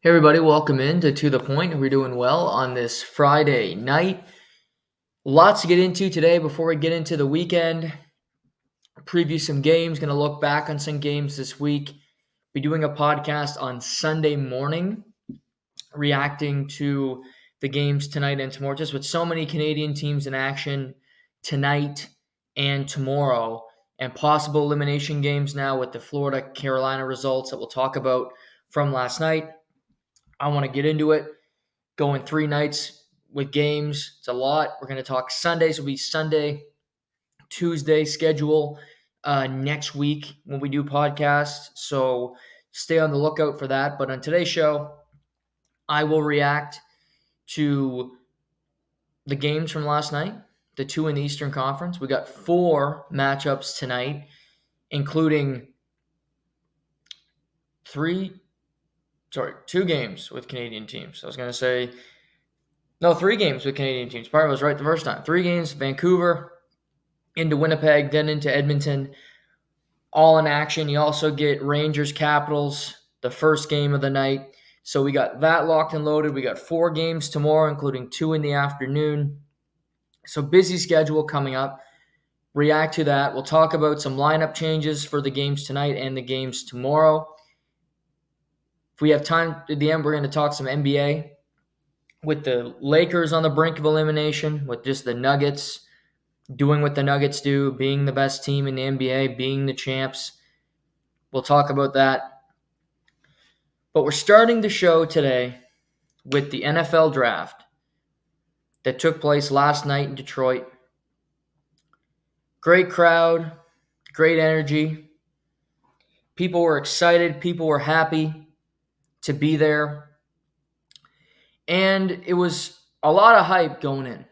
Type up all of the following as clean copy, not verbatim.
Hey everybody, welcome in to The Point. We're doing well on this Friday night. Lots to get into today before we get into the weekend. Preview some games, going to look back on some games this week. Be doing a podcast on Sunday morning, reacting to the games tonight and tomorrow. Just with so many Canadian teams in action tonight and tomorrow, and possible elimination games now with the Florida-Carolina results that we'll talk about from last night. I want to get into it. Going 3 nights with games. It's a lot. We're going to talk Sundays. Will be Sunday, Tuesday schedule next week when we do podcasts. So stay on the lookout for that. But on today's show, I will react to the games from last night, the 2 in the Eastern Conference. We got 4 matchups tonight, including 2 games with Canadian teams. I was going to say, no, 3 games with Canadian teams. Probably was right the first time. 3 games, Vancouver, into Winnipeg, then into Edmonton, all in action. You also get Rangers Capitals, the first game of the night. So we got that locked and loaded. We got 4 games tomorrow, including 2 in the afternoon. So busy schedule coming up. React to that. We'll talk about some lineup changes for the games tonight and the games tomorrow. If we have time at the end, we're going to talk some NBA with the Lakers on the brink of elimination, with just the Nuggets doing what the Nuggets do, being the best team in the NBA, being the champs. We'll talk about that. But we're starting the show today with the NFL draft that took place last night in Detroit. Great crowd, great energy. People were excited. People were happy to be there. And it was a lot of hype going in.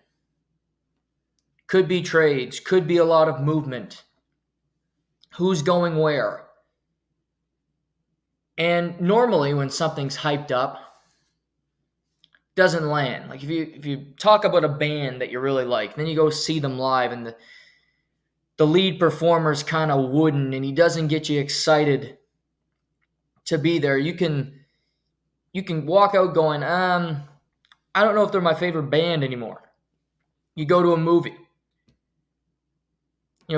Could be trades, could be a lot of movement. Who's going where? And normally when something's hyped up, doesn't land. Like if you talk about a band that you really like, then you go see them live and the lead performer's kind of wooden and he doesn't get you excited to be there. You can walk out going, I don't know if they're my favorite band anymore. You go to a movie.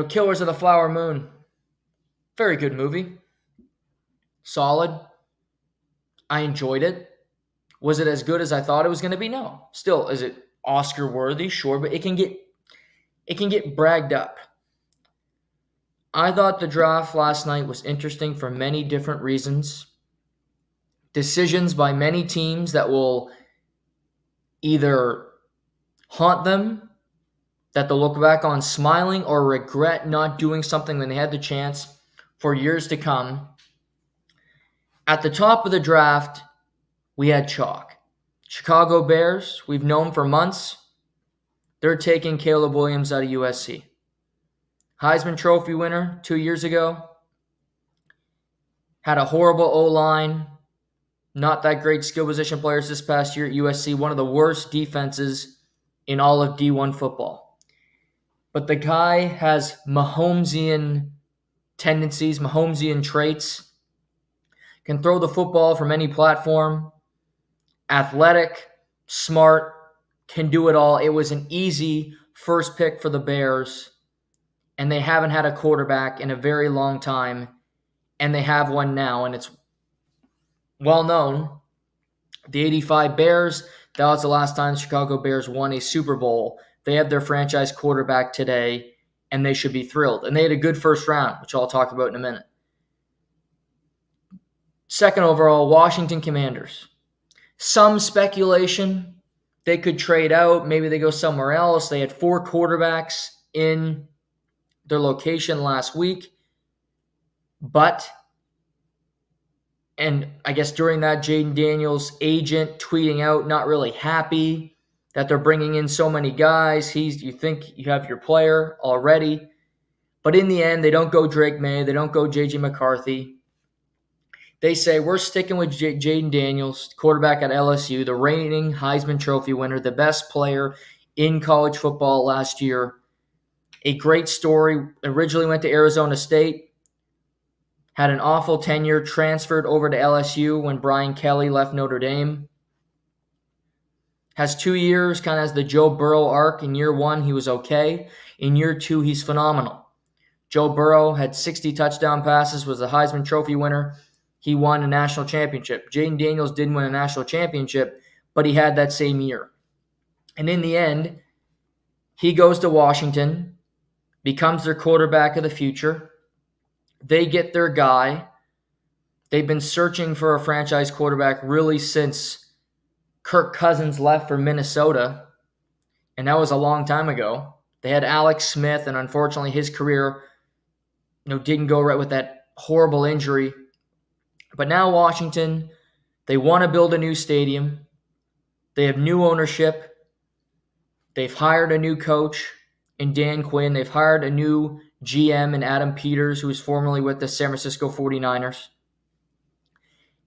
Killers of the Flower Moon. Very good movie. Solid. I enjoyed it. Was it as good as I thought it was going to be? No. Still, is it Oscar worthy? Sure, but it can get bragged up. I thought the draft last night was interesting for many different reasons. Decisions by many teams that will either haunt them, that they'll look back on smiling, or regret not doing something when they had the chance for years to come. At the top of the draft, we had chalk. Chicago Bears, we've known for months, they're taking Caleb Williams out of USC. Heisman Trophy winner 2 years ago. Had a horrible O-line. Not that great skill position players this past year at USC. One of the worst defenses in all of D1 football. But the guy has Mahomesian tendencies, Mahomesian traits. Can throw the football from any platform. Athletic, smart, can do it all. It was an easy first pick for the Bears. And they haven't had a quarterback in a very long time. And they have one now. And it's well known. The 85 Bears, that was the last time the Chicago Bears won a Super Bowl. They have their franchise quarterback today. And they should be thrilled. And they had a good first round, which I'll talk about in a minute. Second overall, Washington Commanders. Some speculation they could trade out. Maybe they go somewhere else. They had 4 quarterbacks in their location last week. And I guess during that, Jaden Daniels' agent tweeting out, not really happy that they're bringing in so many guys. You think you have your player already. But in the end, they don't go Drake May. They don't go J.J. McCarthy. They say, we're sticking with Jaden Daniels, quarterback at LSU, the reigning Heisman Trophy winner, the best player in college football last year. A great story. Originally went to Arizona State. Had an awful tenure, transferred over to LSU when Brian Kelly left Notre Dame. Has 2 years, kind of as the Joe Burrow arc. In year 1, he was okay. In year 2, he's phenomenal. Joe Burrow had 60 touchdown passes, was the Heisman Trophy winner. He won a national championship. Jaden Daniels didn't win a national championship, but he had that same year. And in the end, he goes to Washington, becomes their quarterback of the future. They get their guy. They've been searching for a franchise quarterback really since Kirk Cousins left for Minnesota, and that was a long time ago. They had Alex Smith, and unfortunately his career didn't go right with that horrible injury. But now Washington, they want to build a new stadium. They have new ownership. They've hired a new coach in Dan Quinn. They've hired a new GM in Adam Peters, who was formerly with the San Francisco 49ers.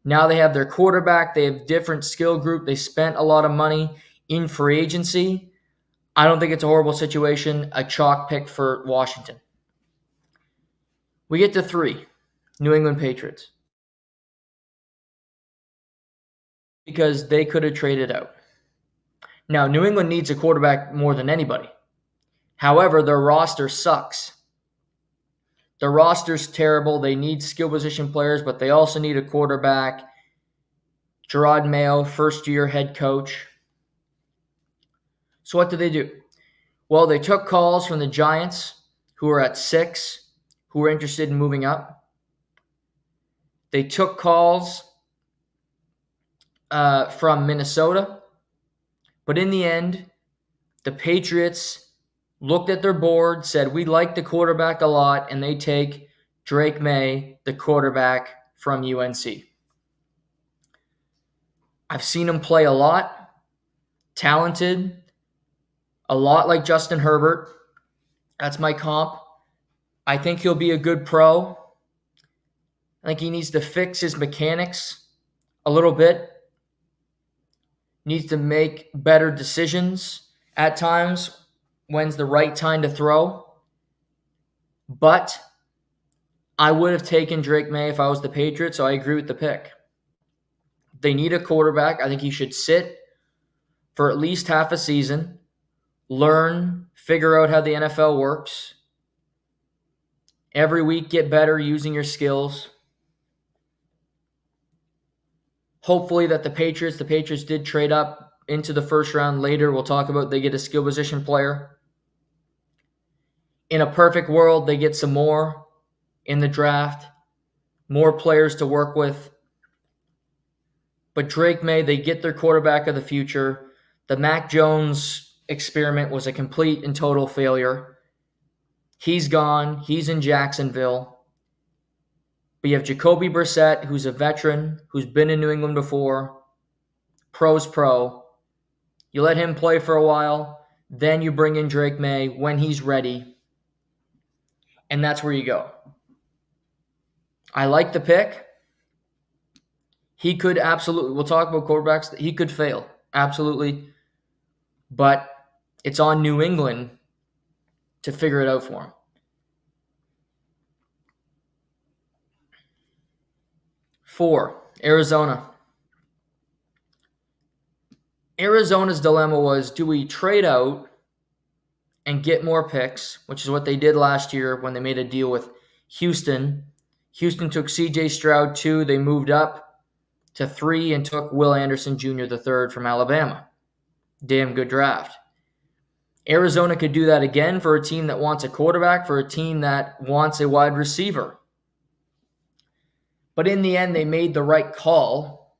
Now they have their quarterback. They have different skill group. They spent a lot of money in free agency. I don't think it's a horrible situation. A chalk pick for Washington. We get to 3, New England Patriots. Because they could have traded out. Now, New England needs a quarterback more than anybody. However, their roster sucks. Their roster's terrible. They need skill position players, but they also need a quarterback. Gerard Mayo, first-year head coach. So what did they do? Well, they took calls from the Giants, who are at 6, who were interested in moving up. They took calls from Minnesota. But in the end, the Patriots looked at their board, said, we like the quarterback a lot, and they take Drake May, the quarterback from UNC. I've seen him play a lot, talented, a lot like Justin Herbert. That's my comp. I think he'll be a good pro. I think he needs to fix his mechanics a little bit. Needs to make better decisions at times. When's the right time to throw? But I would have taken Drake May if I was the Patriots, so I agree with the pick. They need a quarterback. I think he should sit for at least half a season, learn, figure out how the NFL works. Every week, get better using your skills. Hopefully that the Patriots did trade up into the first round later. We'll talk about they get a skill position player. In a perfect world, they get some more in the draft, more players to work with. But Drake May, they get their quarterback of the future. The Mac Jones experiment was a complete and total failure. He's gone. He's in Jacksonville. But you have Jacoby Brissett, who's a veteran, who's been in New England before. Pro's pro. You let him play for a while. Then you bring in Drake May when he's ready. And that's where you go. I like the pick. He could absolutely, we'll talk about quarterbacks, he could fail. Absolutely. But it's on New England to figure it out for him. 4, Arizona. Arizona's dilemma was, do we trade out and get more picks, which is what they did last year when they made a deal with Houston. Houston took C.J. Stroud 2. They moved up to 3 and took Will Anderson Jr. the 3rd from Alabama. Damn good draft. Arizona could do that again for a team that wants a quarterback, for a team that wants a wide receiver. But in the end, they made the right call,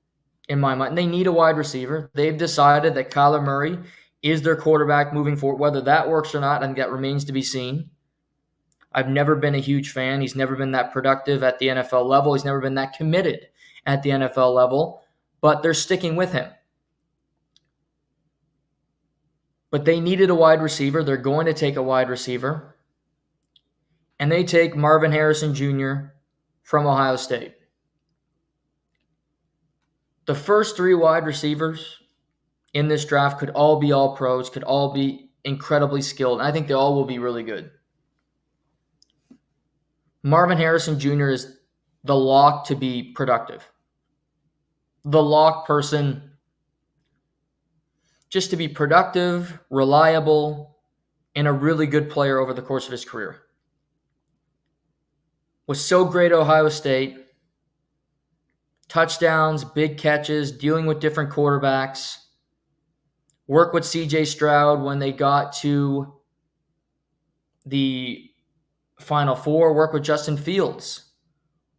in my mind. They need a wide receiver. They've decided that Kyler Murray is their quarterback moving forward. Whether that works or not, I think that remains to be seen. I've never been a huge fan. He's never been that productive at the NFL level. He's never been that committed at the NFL level. But they're sticking with him. But they needed a wide receiver. They're going to take a wide receiver. And they take Marvin Harrison Jr. from Ohio State. The first 3 wide receivers in this draft could all be all pros, could all be incredibly skilled. And I think they all will be really good. Marvin Harrison Jr. is the lock to be productive. The lock person just to be productive, reliable, and a really good player over the course of his career. Was so great at Ohio State. Touchdowns, big catches, dealing with different quarterbacks. Work with CJ Stroud when they got to the Final Four. Work with Justin Fields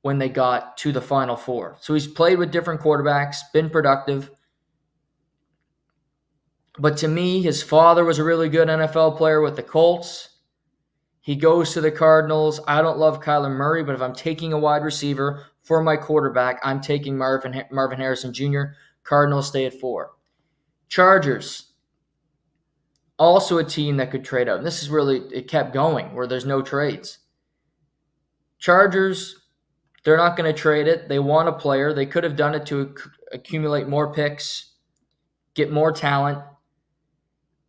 when they got to the Final Four. So he's played with different quarterbacks, been productive. But to me, his father was a really good NFL player with the Colts. He goes to the Cardinals. I don't love Kyler Murray, but if I'm taking a wide receiver for my quarterback, I'm taking Marvin Harrison Jr. Cardinals stay at 4. Chargers, also a team that could trade out. And this is really, it kept going where there's no trades. Chargers, they're not going to trade it. They want a player. They could have done it to accumulate more picks, get more talent.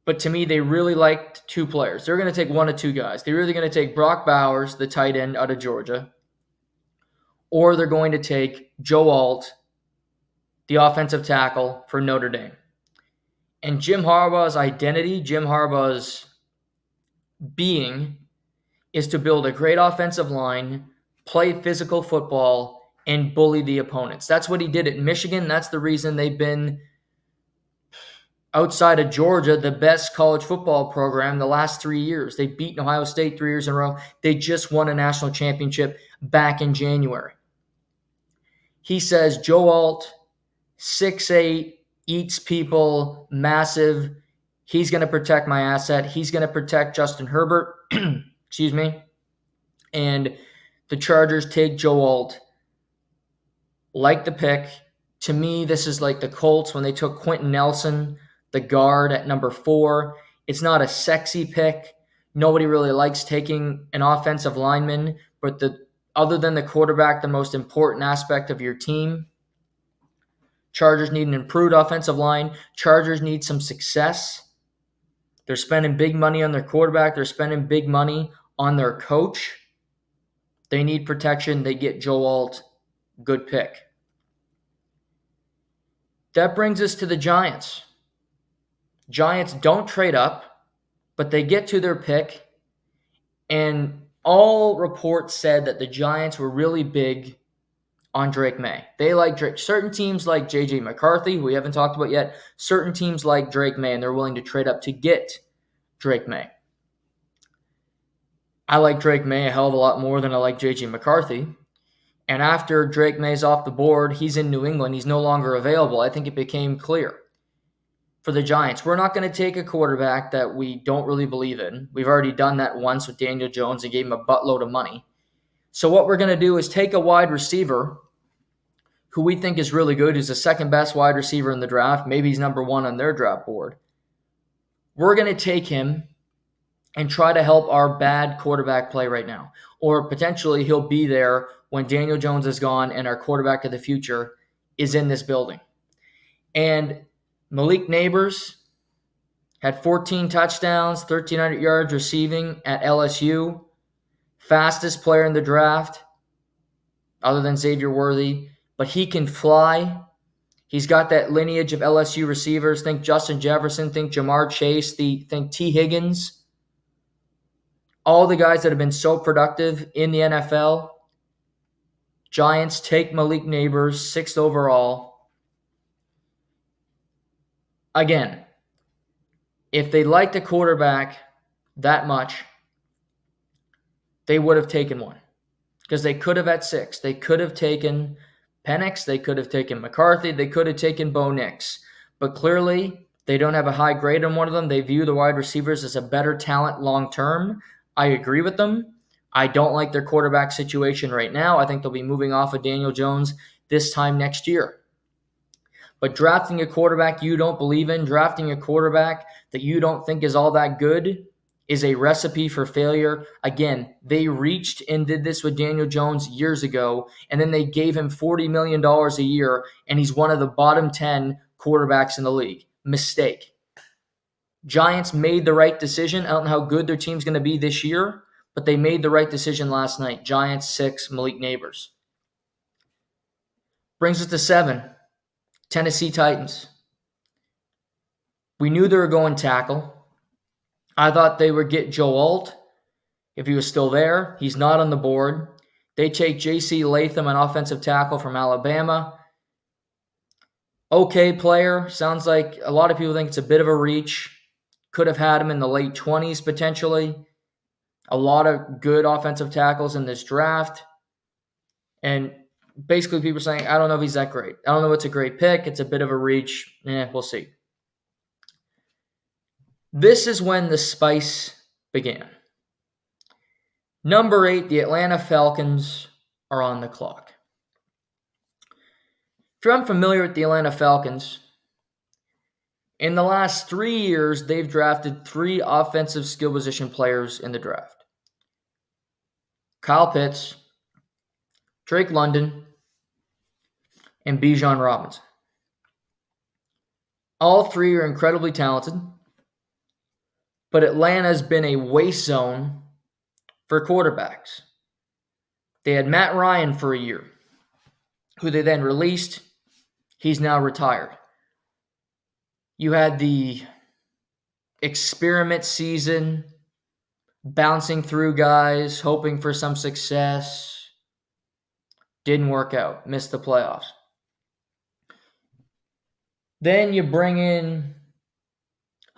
But to me, they really liked 2 players. They're going to take 1 of 2 guys. They're either going to take Brock Bowers, the tight end out of Georgia, or they're going to take Joe Alt, the offensive tackle for Notre Dame. And Jim Harbaugh's identity, Jim Harbaugh's being, is to build a great offensive line, play physical football, and bully the opponents. That's what he did at Michigan. That's the reason they've been, outside of Georgia, the best college football program the last 3 years. They've beaten Ohio State 3 years in a row. They just won a national championship back in January. He says Joe Alt, 6'8", eats people, massive. He's going to protect my asset. He's going to protect Justin Herbert. Excuse me. And the Chargers take Joe Alt. Like the pick. To me, this is like the Colts when they took Quentin Nelson, the guard, at number 4. It's not a sexy pick. Nobody really likes taking an offensive lineman, but other than the quarterback, the most important aspect of your team. Chargers need an improved offensive line. Chargers need some success. They're spending big money on their quarterback. They're spending big money on their coach. They need protection. They get Joe Alt. Good pick. That brings us to the Giants. Giants don't trade up, but they get to their pick, and all reports said that the Giants were really big on Drake May. They like Drake. Certain teams like J.J. McCarthy, who we haven't talked about yet. Certain teams like Drake May, and they're willing to trade up to get Drake May. I like Drake May a hell of a lot more than I like J.J. McCarthy. And after Drake May's off the board, he's in New England. He's no longer available. I think it became clear for the Giants. We're not going to take a quarterback that we don't really believe in. We've already done that once with Daniel Jones and gave him a buttload of money. So what we're going to do is take a wide receiver who we think is really good, who's the second best wide receiver in the draft. Maybe he's number 1 on their draft board. We're going to take him and try to help our bad quarterback play right now. Or potentially he'll be there when Daniel Jones is gone and our quarterback of the future is in this building. And Malik Neighbors had 14 touchdowns, 1,300 yards receiving at LSU. Fastest player in the draft, other than Xavier Worthy. But he can fly. He's got that lineage of LSU receivers. Think Justin Jefferson, think Jamar Chase, think T. Higgins. All the guys that have been so productive in the NFL. Giants take Malik Neighbors, 6th overall. Again, if they liked the quarterback that much, they would have taken one. Because they could have at 6. They could have taken Penix. They could have taken McCarthy. They could have taken Bo Nix. But clearly, they don't have a high grade on one of them. They view the wide receivers as a better talent long term. I agree with them. I don't like their quarterback situation right now. I think they'll be moving off of Daniel Jones this time next year. But drafting a quarterback you don't believe in, drafting a quarterback that you don't think is all that good, is a recipe for failure. Again, they reached and did this with Daniel Jones years ago, and then they gave him $40 million a year, and he's one of the bottom 10 quarterbacks in the league. Mistake. Giants made the right decision. I don't know how good their team's going to be this year, but they made the right decision last night. Giants 6, Malik Neighbors. Brings us to 7, Tennessee Titans. We knew they were going tackle. I thought they would get Joe Alt if he was still there. He's not on the board. They take J.C. Latham, an offensive tackle from Alabama. Okay player. Sounds like a lot of people think it's a bit of a reach. Could have had him in the late 20s potentially. A lot of good offensive tackles in this draft. And basically people are saying, I don't know if he's that great. I don't know if it's a great pick. It's a bit of a reach. We'll see. This is when the spice began. Number 8, the Atlanta Falcons are on the clock. If you're unfamiliar with the Atlanta Falcons, in the last 3 years, they've drafted 3 offensive skill position players in the draft. Kyle Pitts, Drake London, and Bijan Robinson. All 3 are incredibly talented, but Atlanta's been a waste zone for quarterbacks. They had Matt Ryan for a year, who they then released. He's now retired. You had the experiment season, bouncing through guys, hoping for some success. Didn't work out. Missed the playoffs. Then you bring in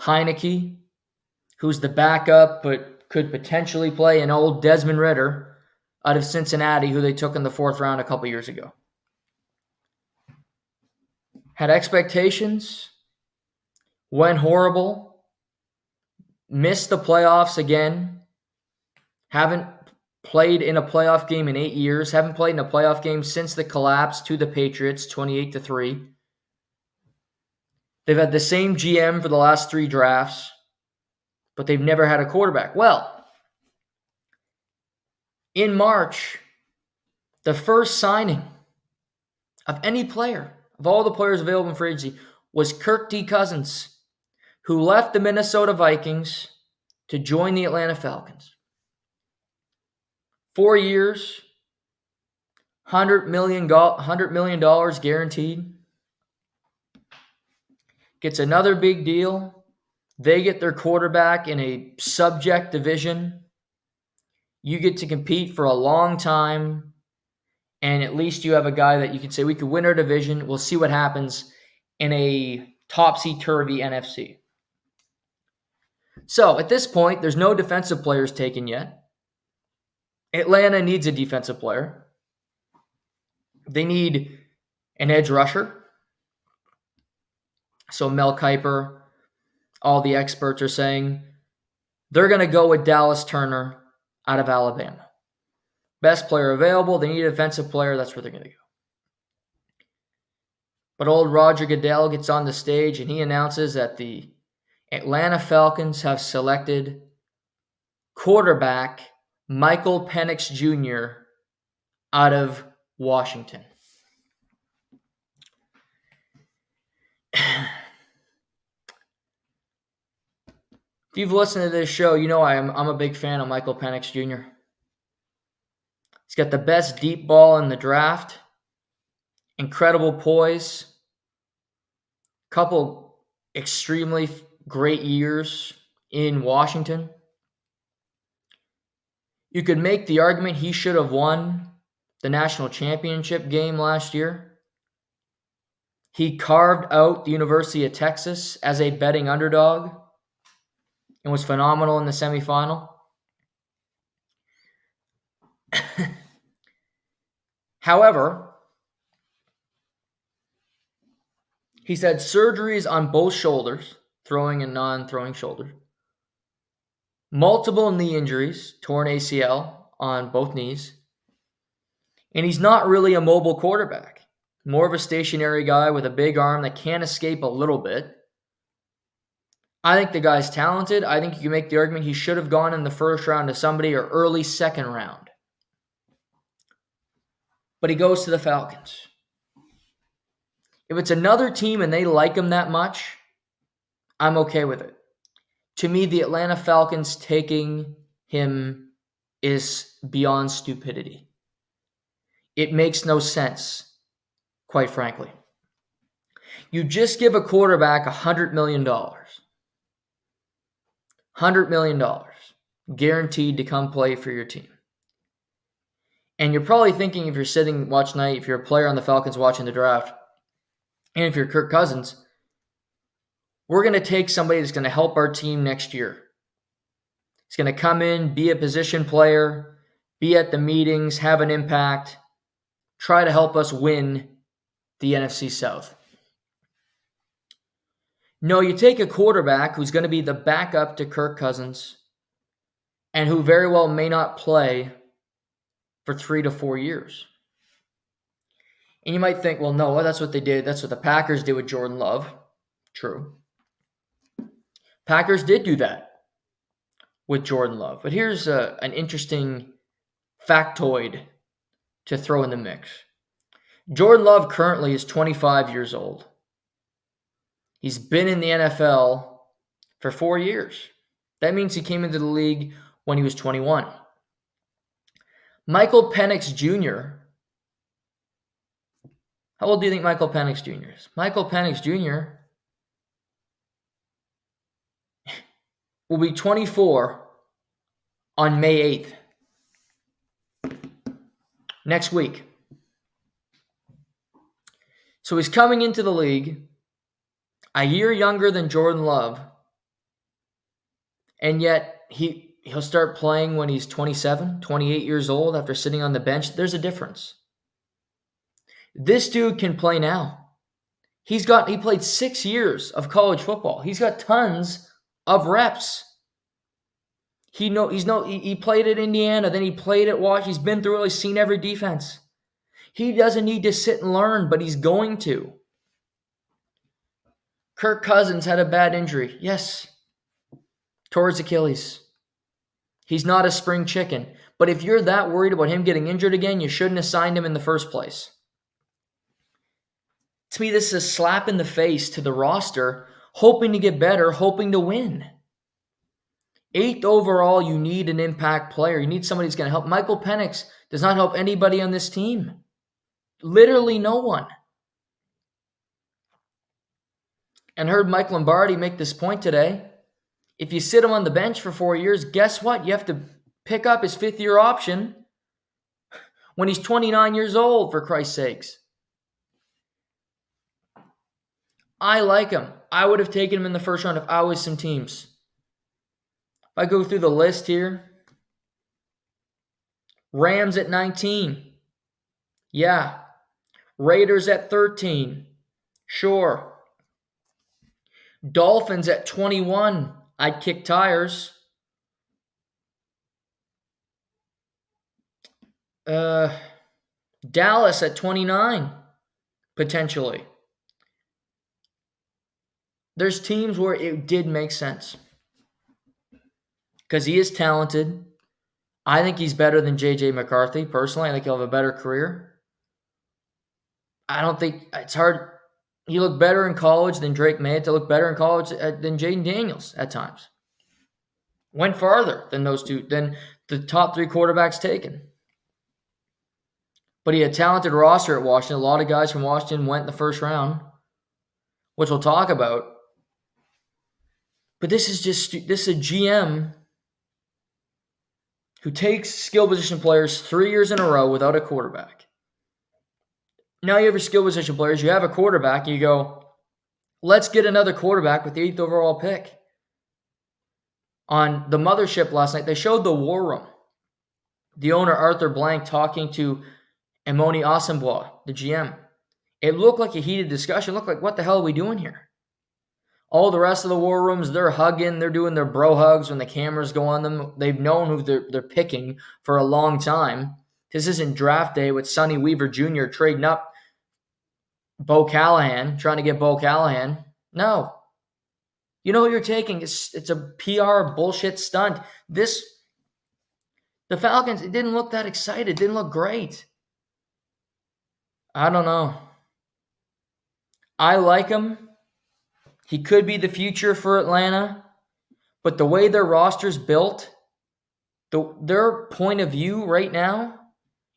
Heineke, who's the backup but could potentially play, an old Desmond Ridder out of Cincinnati, who they took in the 4th round a couple years ago. Had expectations, went horrible, missed the playoffs again, haven't played in a playoff game in 8 years, haven't played in a playoff game since the collapse to the Patriots, 28-3. They've had the same GM for the last 3 drafts, but they've never had a quarterback. Well, in March, the first signing of any player, of all the players available in free agency, was Kirk D. Cousins, who left the Minnesota Vikings to join the Atlanta Falcons. 4 years, $100 million guaranteed. Gets another big deal. They get their quarterback in a subject division. You get to compete for a long time. And at least you have a guy that you can say, we could win our division. We'll see what happens in a topsy-turvy NFC. So at this point, there's no defensive players taken yet. Atlanta needs a defensive player. They need an edge rusher. So Mel Kiper, all the experts are saying they're going to go with Dallas Turner out of Alabama. Best player available. They need a defensive player. That's where they're going to go. But old Roger Goodell gets on the stage and he announces that the Atlanta Falcons have selected quarterback Michael Penix Jr. out of Washington. If you've listened to this show, you know I'm a big fan of Michael Penix Jr. He's got the best deep ball in the draft, incredible poise, couple extremely great years in Washington. You could make the argument he should have won the national championship game last year. He carved out the University of Texas as a betting underdog and was phenomenal in the semifinal. However, he's had surgeries on both shoulders, throwing and non-throwing shoulders, multiple knee injuries, torn ACL on both knees, and he's not really a mobile quarterback. More of a stationary guy with a big arm that can escape a little bit. I think the guy's talented. I think you can make the argument he should have gone in the first round to somebody or early second round. But he goes to the Falcons. If it's another team and they like him that much, I'm okay with it. To me, the Atlanta Falcons taking him is beyond stupidity. It makes no sense. quite frankly. You just give a quarterback $100 million. $100 million guaranteed to come play for your team. And you're probably thinking, if you're sitting watch night, if you're a player on the Falcons watching the draft, and if you're Kirk Cousins, we're going to take somebody that's going to help our team next year. He's going to come in, be a position player, be at the meetings, have an impact, try to help us win the NFC South. No, you take a quarterback who's going to be the backup to Kirk Cousins and who very well may not play for 3 to 4 years. And you might think, well, no, that's what they did. That's what the Packers did with Jordan Love. True. Packers did do that with Jordan Love. But here's an interesting factoid to throw in the mix. Jordan Love currently is 25 years old. He's been in the NFL for 4 years. That means he came into the league when he was 21. Michael Penix Jr. How old do you think Michael Penix Jr. is? Michael Penix Jr. will be 24 on May 8th. Next week. So he's coming into the league a year younger than Jordan Love, and yet he'll start playing when he's 27, 28 years old after sitting on the bench. There's a difference. This dude can play now. He played 6 years of college football. He's got tons of reps. He played at Indiana, then he played at Washington. He's been through it. He's seen every defense. He doesn't need to sit and learn, but he's going to. Kirk Cousins had a bad injury. Yes. Tore his Achilles. He's not a spring chicken. But if you're that worried about him getting injured again, you shouldn't have signed him in the first place. To me, this is a slap in the face to the roster, hoping to get better, hoping to win. 8th overall, you need an impact player. You need somebody who's going to help. Michael Penix does not help anybody on this team. Literally no one. And heard Mike Lombardi make this point today. If you sit him on the bench for 4 years, guess what? You have to pick up his 5th-year option when he's 29 years old, for Christ's sakes. I like him. I would have taken him in the first round if I was some teams. If I go through the list here, Rams at 19. Yeah. Raiders at 13. Sure. Dolphins at 21. I'd kick tires. Dallas at 29. Potentially. There's teams where it did make sense. Because he is talented. I think he's better than J.J. McCarthy, personally. I think he'll have a better career. I don't think it's hard. He looked better in college than Drake May. To look better in college than Jaden Daniels at times. Went farther than those two, than the top 3 quarterbacks taken. But he had a talented roster at Washington. A lot of guys from Washington went in the first round, which we'll talk about. But this is a GM who takes skill position players 3 years in a row without a quarterback. Now you have your skill position players, you have a quarterback, and you go, let's get another quarterback with the 8th overall pick. On the mothership last night, they showed the war room. The owner, Arthur Blank, talking to Emoni Asamoah, the GM. It looked like a heated discussion. It looked like, what the hell are we doing here? All the rest of the war rooms, they're hugging, they're doing their bro hugs when the cameras go on them. They've known who they're picking for a long time. This isn't draft day with Sonny Weaver Jr. trading up Bo Callahan, trying to get Bo Callahan. No. You know who you're taking. It's a PR bullshit stunt. The Falcons, it didn't look that excited. It didn't look great. I don't know. I like him. He could be the future for Atlanta. But the way their roster's built, their point of view right now,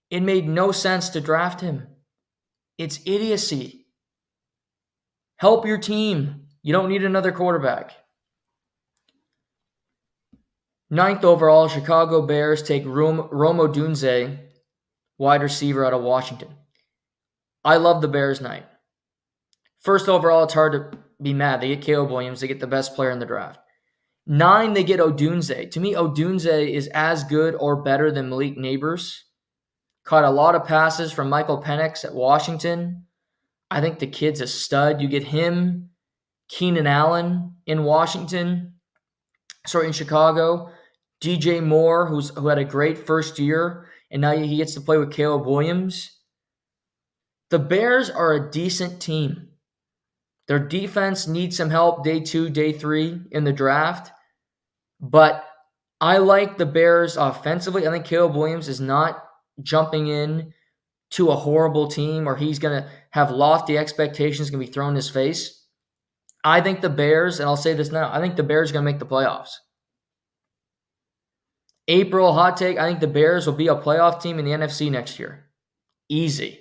it made no sense to draft him. It's idiocy. Help your team. You don't need another quarterback. 9th overall, Chicago Bears take Rome Odunze, wide receiver out of Washington. I love the Bears 9. 1st overall, it's hard to be mad. They get Caleb Williams. They get the best player in the draft. 9, they get Odunze. To me, Odunze is as good or better than Malik Neighbors. Caught a lot of passes from Michael Penix at Washington. I think the kid's a stud. You get him, Keenan Allen in Chicago. DJ Moore, who had a great first year, and now he gets to play with Caleb Williams. The Bears are a decent team. Their defense needs some help day 2, day 3 in the draft. But I like the Bears offensively. I think Caleb Williams is not jumping in to a horrible team or he's going to have lofty expectations going to be thrown in his face. I think the Bears, and I'll say this now, I think the Bears are going to make the playoffs. April, hot take, I think the Bears will be a playoff team in the NFC next year. Easy.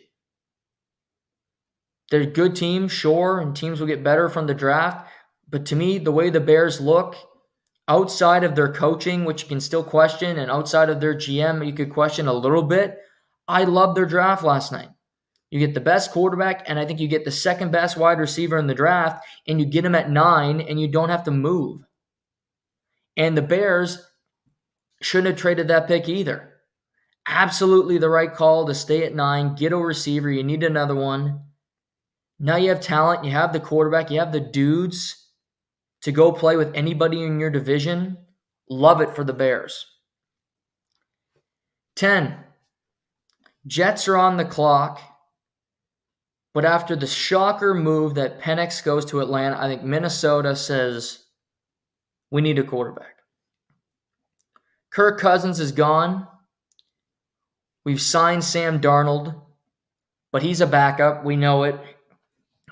They're a good team, sure, and teams will get better from the draft. But to me, the way the Bears look, outside of their coaching, which you can still question, and outside of their GM, you could question a little bit, I love their draft last night. You get the best quarterback, and I think you get the second best wide receiver in the draft, and you get him at 9, and you don't have to move. And the Bears shouldn't have traded that pick either. Absolutely the right call to stay at 9, get a receiver, you need another one. Now you have talent, you have the quarterback, you have the dudes to go play with anybody in your division. Love it for the Bears. 10. Jets are on the clock. But after the shocker move that Penix goes to Atlanta, I think Minnesota says, we need a quarterback. Kirk Cousins is gone. We've signed Sam Darnold, but he's a backup. We know it.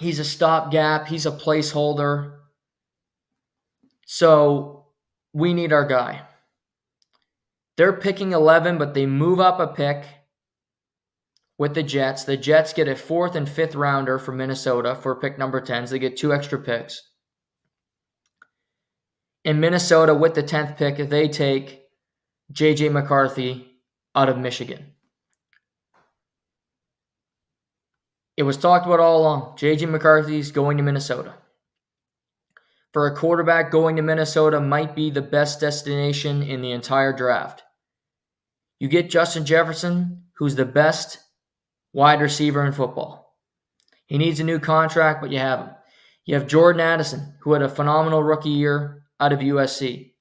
He's a stopgap. He's a placeholder. So we need our guy. They're picking 11, but they move up a pick with the Jets. The Jets get a 4th and 5th rounder from Minnesota for pick number 10. So they get 2 extra picks. In Minnesota, with the 10th pick, they take J.J. McCarthy out of Michigan. It was talked about all along. J.J. McCarthy's going to Minnesota. For a quarterback, going to Minnesota might be the best destination in the entire draft. You get Justin Jefferson, who's the best wide receiver in football. He needs a new contract, but you have him. You have Jordan Addison, who had a phenomenal rookie year out of USC.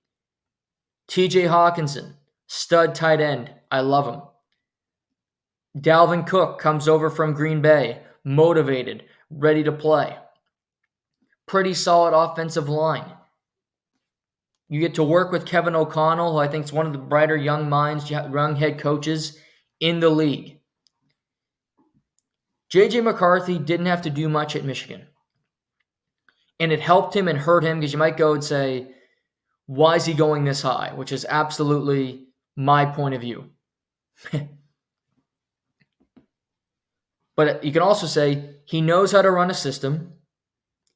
TJ Hawkinson, stud tight end. I love him. Dalvin Cook comes over from Green Bay, motivated, ready to play. Pretty solid offensive line. You get to work with Kevin O'Connell, who I think is one of the brighter young minds, young head coaches in the league. J.J. McCarthy didn't have to do much at Michigan. And it helped him and hurt him because you might go and say, why is he going this high? Which is absolutely my point of view. But you can also say he knows how to run a system.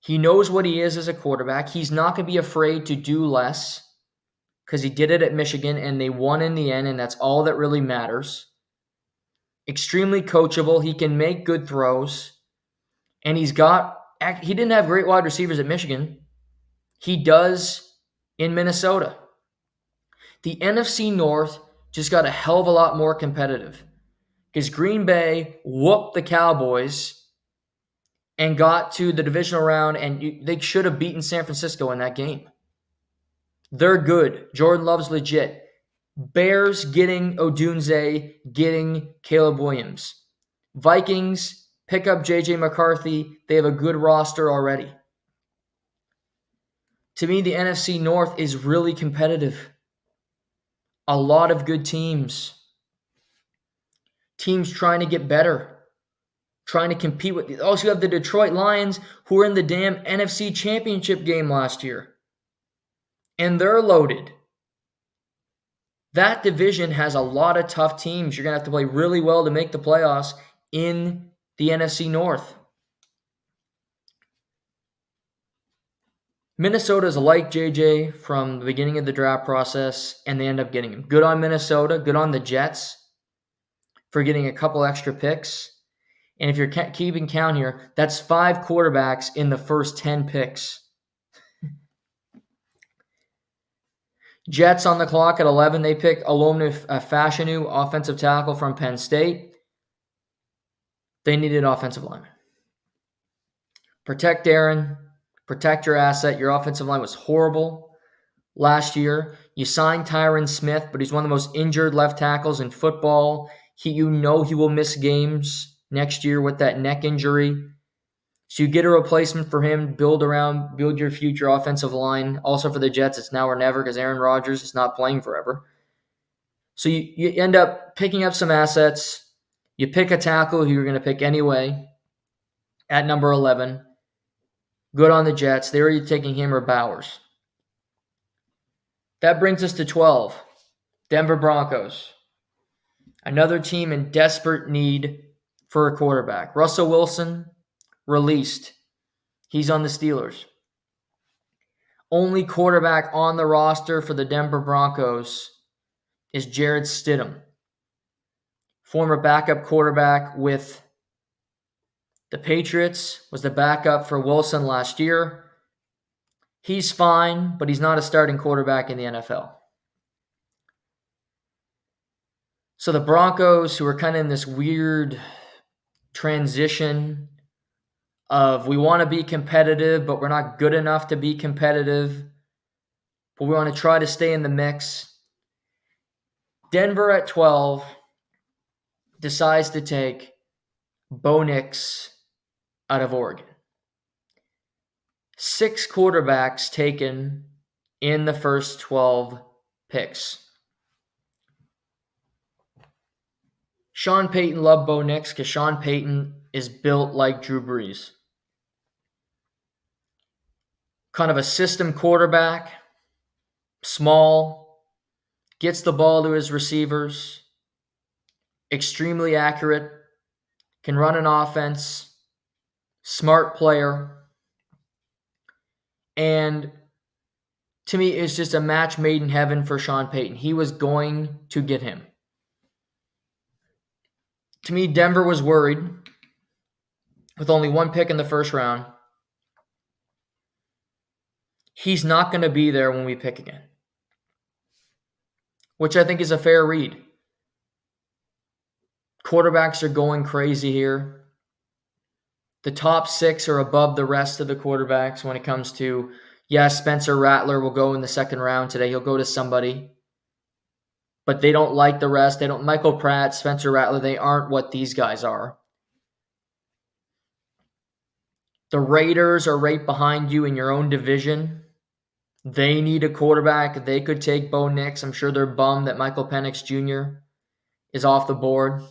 He knows what he is as a quarterback. He's not going to be afraid to do less because he did it at Michigan and they won in the end, and that's all that really matters. Extremely coachable. He can make good throws. And he didn't have great wide receivers at Michigan. He does in Minnesota. The NFC North just got a hell of a lot more competitive because Green Bay whooped the Cowboys and got to the divisional round, and they should have beaten San Francisco in that game. They're good. Jordan Love's legit. Bears getting Odunze, getting Caleb Williams. Vikings pick up J.J. McCarthy. They have a good roster already. To me, the NFC North is really competitive. A lot of good teams. Teams trying to get better. Trying to compete with. Also, you have the Detroit Lions, who were in the damn NFC Championship game last year. And they're loaded. That division has a lot of tough teams. You're going to have to play really well to make the playoffs in the NFC North. Minnesota's like JJ from the beginning of the draft process, and they end up getting him. Good on Minnesota. Good on the Jets for getting a couple extra picks. And if you're keeping count here, that's 5 quarterbacks in the first 10 picks. Jets on the clock at 11. They pick Alomni Fashanu, offensive tackle from Penn State. They needed offensive lineman. Protect Aaron. Protect your asset. Your offensive line was horrible last year. You signed Tyron Smith, but he's one of the most injured left tackles in football. He will miss games next year with that neck injury. So you get a replacement for him, build your future offensive line. Also for the Jets, it's now or never because Aaron Rodgers is not playing forever. So you end up picking up some assets. You pick a tackle who you're going to pick anyway at number 11. Good on the Jets. They're either taking him or Bowers. That brings us to 12. Denver Broncos. Another team in desperate need for a quarterback. Russell Wilson released. He's on the Steelers. Only quarterback on the roster for the Denver Broncos is Jarrett Stidham, former backup quarterback with the Patriots, was the backup for Wilson last year. He's fine, but he's not a starting quarterback in the NFL. So the Broncos, who are kind of in this weird transition of we want to be competitive, but we're not good enough to be competitive, but we want to try to stay in the mix. Denver at 12 decides to take Bo Nix out of Oregon. 6 quarterbacks taken in the first 12 picks. Sean Payton loved Bo Nix because Sean Payton is built like Drew Brees. Kind of a system quarterback, small, gets the ball to his receivers, extremely accurate, can run an offense, smart player, and to me, it's just a match made in heaven for Sean Payton. He was going to get him. To me, Denver was worried with only 1 pick in the first round. He's not going to be there when we pick again, which I think is a fair read. Quarterbacks are going crazy here. The top 6 are above the rest of the quarterbacks when it comes to, Spencer Rattler will go in the second round today. He'll go to somebody. But they don't like the rest. Michael Pratt, Spencer Rattler, they aren't what these guys are. The Raiders are right behind you in your own division. They need a quarterback. They could take Bo Nix. I'm sure they're bummed that Michael Penix Jr. is off the board.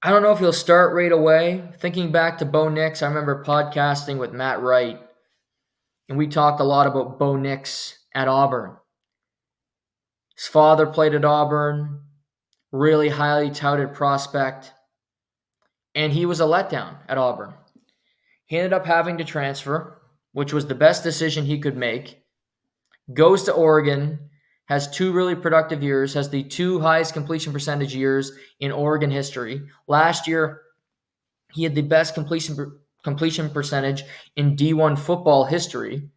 I don't know if he'll start right away. Thinking back to Bo Nix, I remember podcasting with Matt Wright, and we talked a lot about Bo Nix at Auburn. His father played at Auburn, really highly touted prospect, and he was a letdown at Auburn. He ended up having to transfer, which was the best decision he could make. Goes to Oregon, has 2 really productive years, has the 2 highest completion percentage years in Oregon history. Last year, he had the best completion percentage in D1 football history.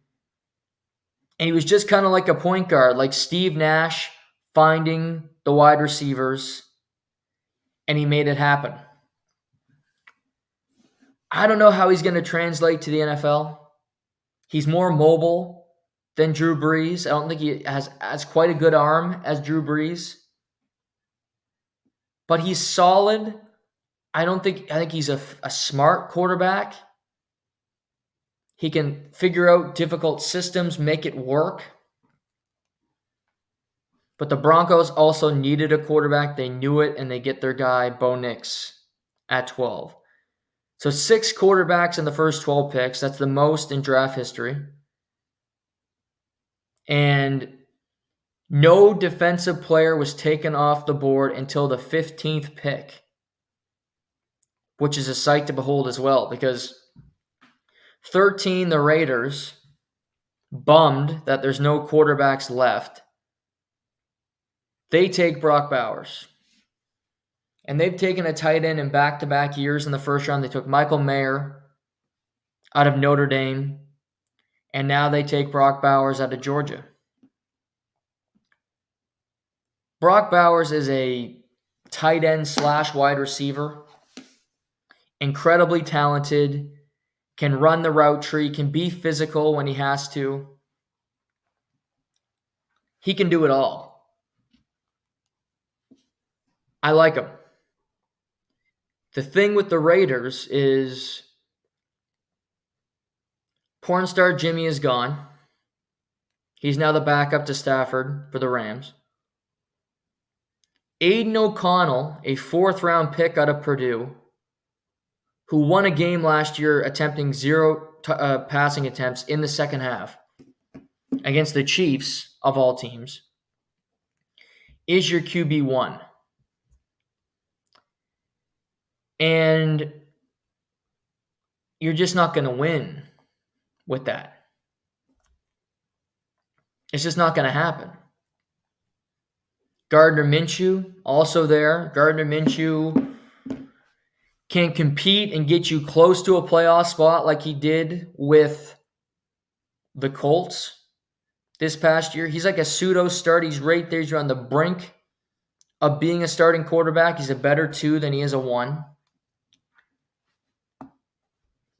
And he was just kind of like a point guard, like Steve Nash finding the wide receivers, and he made it happen. I don't know how he's going to translate to the NFL. He's more mobile than Drew Brees. I don't think he has quite a good arm as Drew Brees. But he's solid. I think he's a smart quarterback. He can figure out difficult systems, make it work. But the Broncos also needed a quarterback. They knew it, and they get their guy, Bo Nix, at 12. So 6 quarterbacks in the first 12 picks. That's the most in draft history. And No defensive player was taken off the board until the 15th pick, which is a sight to behold as well, because 13, the Raiders, bummed that there's no quarterbacks left. They take Brock Bowers. And they've taken a tight end in back-to-back years in the first round. They took Michael Mayer out of Notre Dame, and now they take Brock Bowers out of Georgia. Brock Bowers is a tight end / wide receiver. Incredibly talented, can run the route tree, can be physical when he has to. He can do it all. I like him. The thing with the Raiders is porn star Jimmy is gone. He's now the backup to Stafford for the Rams. Aiden O'Connell, a 4th-round pick out of Purdue, who won a game last year attempting 0 passing attempts in the second half against the Chiefs, of all teams, is your QB1. And you're just not going to win with that. It's just not going to happen. Gardner Minshew, also there. Gardner Minshew can compete and get you close to a playoff spot like he did with the Colts this past year. He's like a pseudo start. He's right there. He's on the brink of being a starting quarterback. He's a better 2 than he is a 1.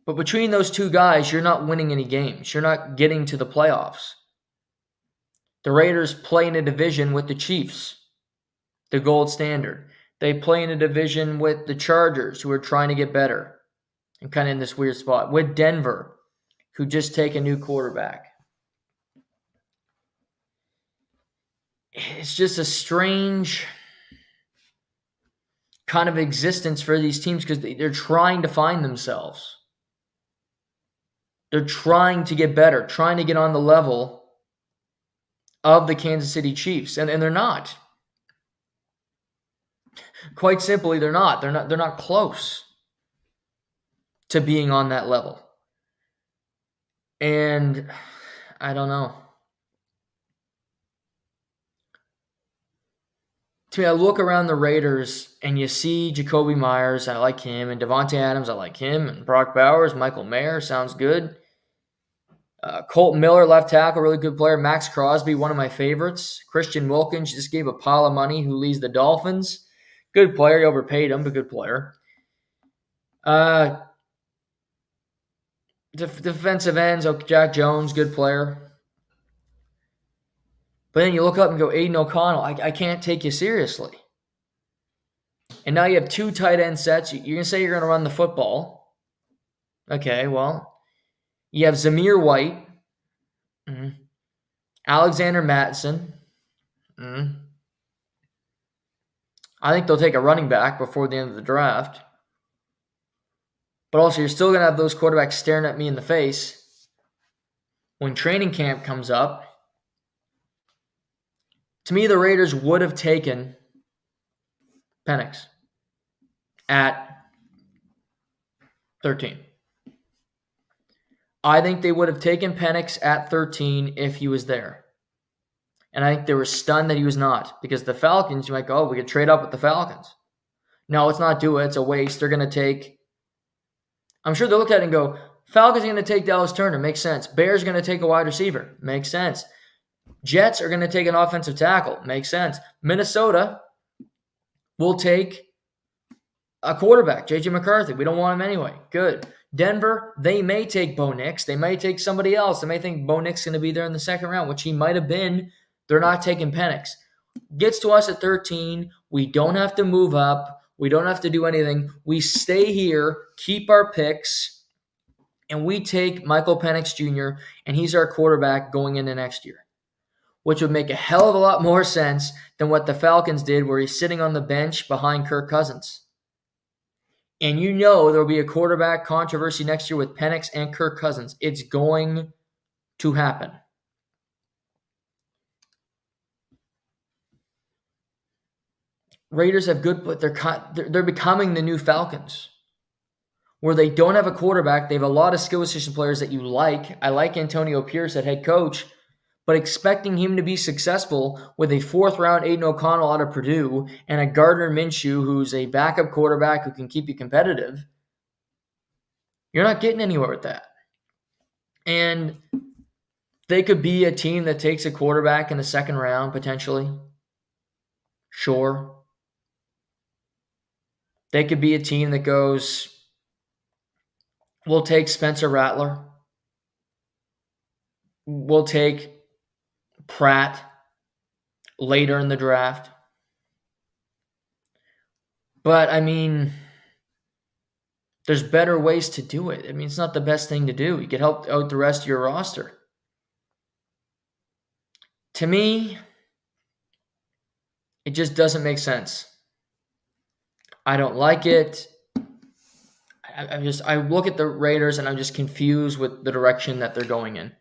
But between those two guys, you're not winning any games. You're not getting to the playoffs. The Raiders play in a division with the Chiefs, the gold standard. They play in a division with the Chargers, who are trying to get better and kind of in this weird spot, with Denver, who just take a new quarterback. It's just a strange kind of existence for these teams because they're trying to find themselves. They're trying to get better, trying to get on the level of the Kansas City Chiefs, and they're not. Quite simply, they're not. They're not close to being on that level. And I don't know. To me, I look around the Raiders and you see Jacoby Myers, I like him, and Devontae Adams, I like him, and Brock Bowers, Michael Mayer, sounds good. Colt Miller, left tackle, really good player. Max Crosby, one of my favorites. Christian Wilkins just gave a pile of money, who leads the Dolphins. Good player. You overpaid him, but good player. Defensive ends, Jack Jones, good player. But then you look up and go, Aiden O'Connell, I can't take you seriously. And now you have 2 tight end sets. You're going to say you're going to run the football. Okay, well, you have Zamir White, Alexander Mattison. I think they'll take a running back before the end of the draft. But also, you're still going to have those quarterbacks staring at me in the face when training camp comes up. To me, the Raiders would have taken Penix at 13. I think they would have taken Penix at 13 if he was there. And I think they were stunned that he was not. Because the Falcons, you might go, we could trade up with the Falcons. No, let's not do it. It's a waste. They're going to take... I'm sure they'll look at it and go, Falcons are going to take Dallas Turner. Makes sense. Bears are going to take a wide receiver. Makes sense. Jets are going to take an offensive tackle. Makes sense. Minnesota will take a quarterback, J.J. McCarthy. We don't want him anyway. Good. Denver, they may take Bo Nix. They may take somebody else. They may think Bo Nix is going to be there in the second round, which he might have been. They're not taking Penix. Gets to us at 13. We don't have to move up. We don't have to do anything. We stay here, keep our picks, and we take Michael Penix Jr., and he's our quarterback going into next year, which would make a hell of a lot more sense than what the Falcons did, where he's sitting on the bench behind Kirk Cousins. And you know there will be a quarterback controversy next year with Penix and Kirk Cousins. It's going to happen. Raiders have good, but they're becoming the new Falcons, where they don't have a quarterback. They have a lot of skill position players that you like. I like Antonio Pierce at head coach, but expecting him to be successful with a fourth-round Aiden O'Connell out of Purdue and a Gardner Minshew who's a backup quarterback who can keep you competitive, you're not getting anywhere with that. And they could be a team that takes a quarterback in the second round, potentially. Sure. They could be a team that goes, we'll take Spencer Rattler. We'll take Pratt later in the draft. But, I mean, there's better ways to do it. I mean, it's not the best thing to do. You could help out the rest of your roster. To me, it just doesn't make sense. I don't like it. I look at the Raiders and I'm just confused with the direction that they're going in.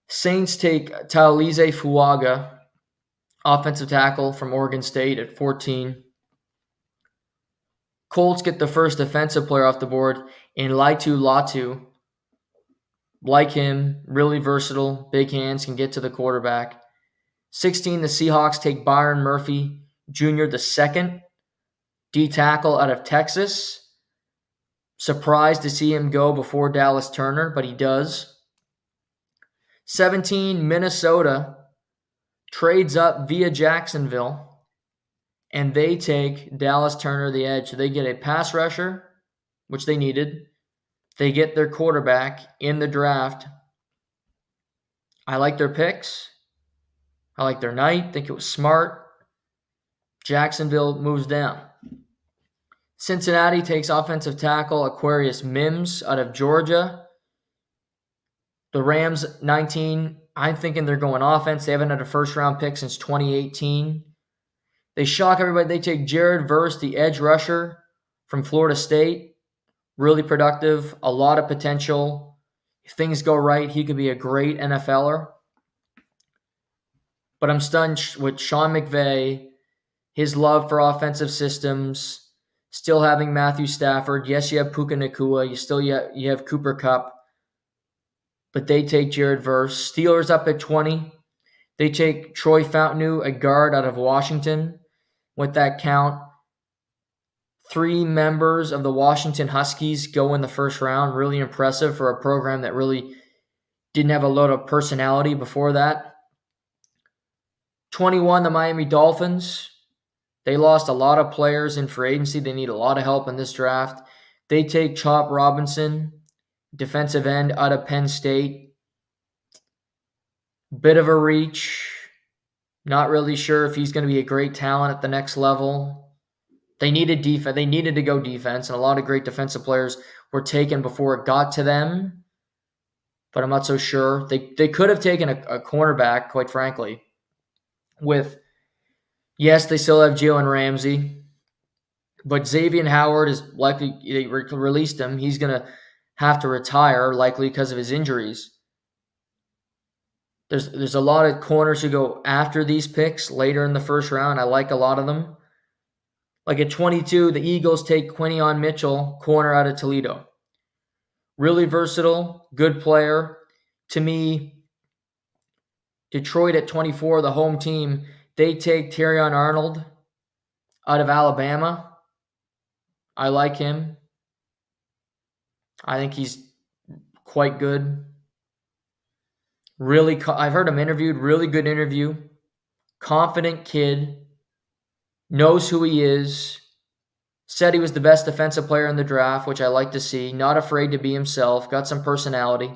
Saints take Taolize Fuaga, offensive tackle from Oregon State at 14. Colts get the first defensive player off the board in Laitu Latu. Like him, really versatile, big hands, can get to the quarterback. 16, the Seahawks take Byron Murphy Jr. the second, D tackle out of Texas. Surprised to see him go before Dallas Turner, but he does. 17, Minnesota trades up via Jacksonville, and they take Dallas Turner, the edge. So they get a pass rusher, which they needed. They get their quarterback in the draft. I like their picks. I like their night. Think it was smart. Jacksonville moves down. Cincinnati takes offensive tackle Aquarius Mims out of Georgia. The Rams, 19. I'm thinking they're going offense. They haven't had a first-round pick since 2018. They shock everybody. They take Jared Verse, the edge rusher from Florida State. Really productive, a lot of potential. If things go right, he could be a great NFLer. But I'm stunned with Sean McVay, his love for offensive systems, still having Matthew Stafford. Yes, you have Puka Nacua. You have Cooper Kupp. But they take Jared Verse. Steelers up at 20. They take Troy Fountainu, a guard out of Washington. With that count, 3 members of the Washington Huskies go in the first round. Really impressive for a program that really didn't have a lot of personality before that. 21, the Miami Dolphins. They lost a lot of players in free agency. They need a lot of help in this draft. They take Chop Robinson, defensive end out of Penn State. Bit of a reach. Not really sure if he's going to be a great talent at the next level. They needed defense. They needed to go defense, and a lot of great defensive players were taken before it got to them. But I'm not so sure. They could have taken a cornerback, quite frankly. Yes, they still have Jalen Ramsey, but Xavier Howard is likely, they released him. He's going to have to retire, likely because of his injuries. There's a lot of corners who go after these picks later in the first round. I like a lot of them. Like at 22, the Eagles take Quinion Mitchell, corner out of Toledo. Really versatile, good player. To me, Detroit at 24, the home team, they take Terrion Arnold out of Alabama. I like him. I think he's quite good. I've heard him interviewed, really good interview. Confident kid. Knows who he is. Said he was the best defensive player in the draft, which I like to see. Not afraid to be himself. Got some personality.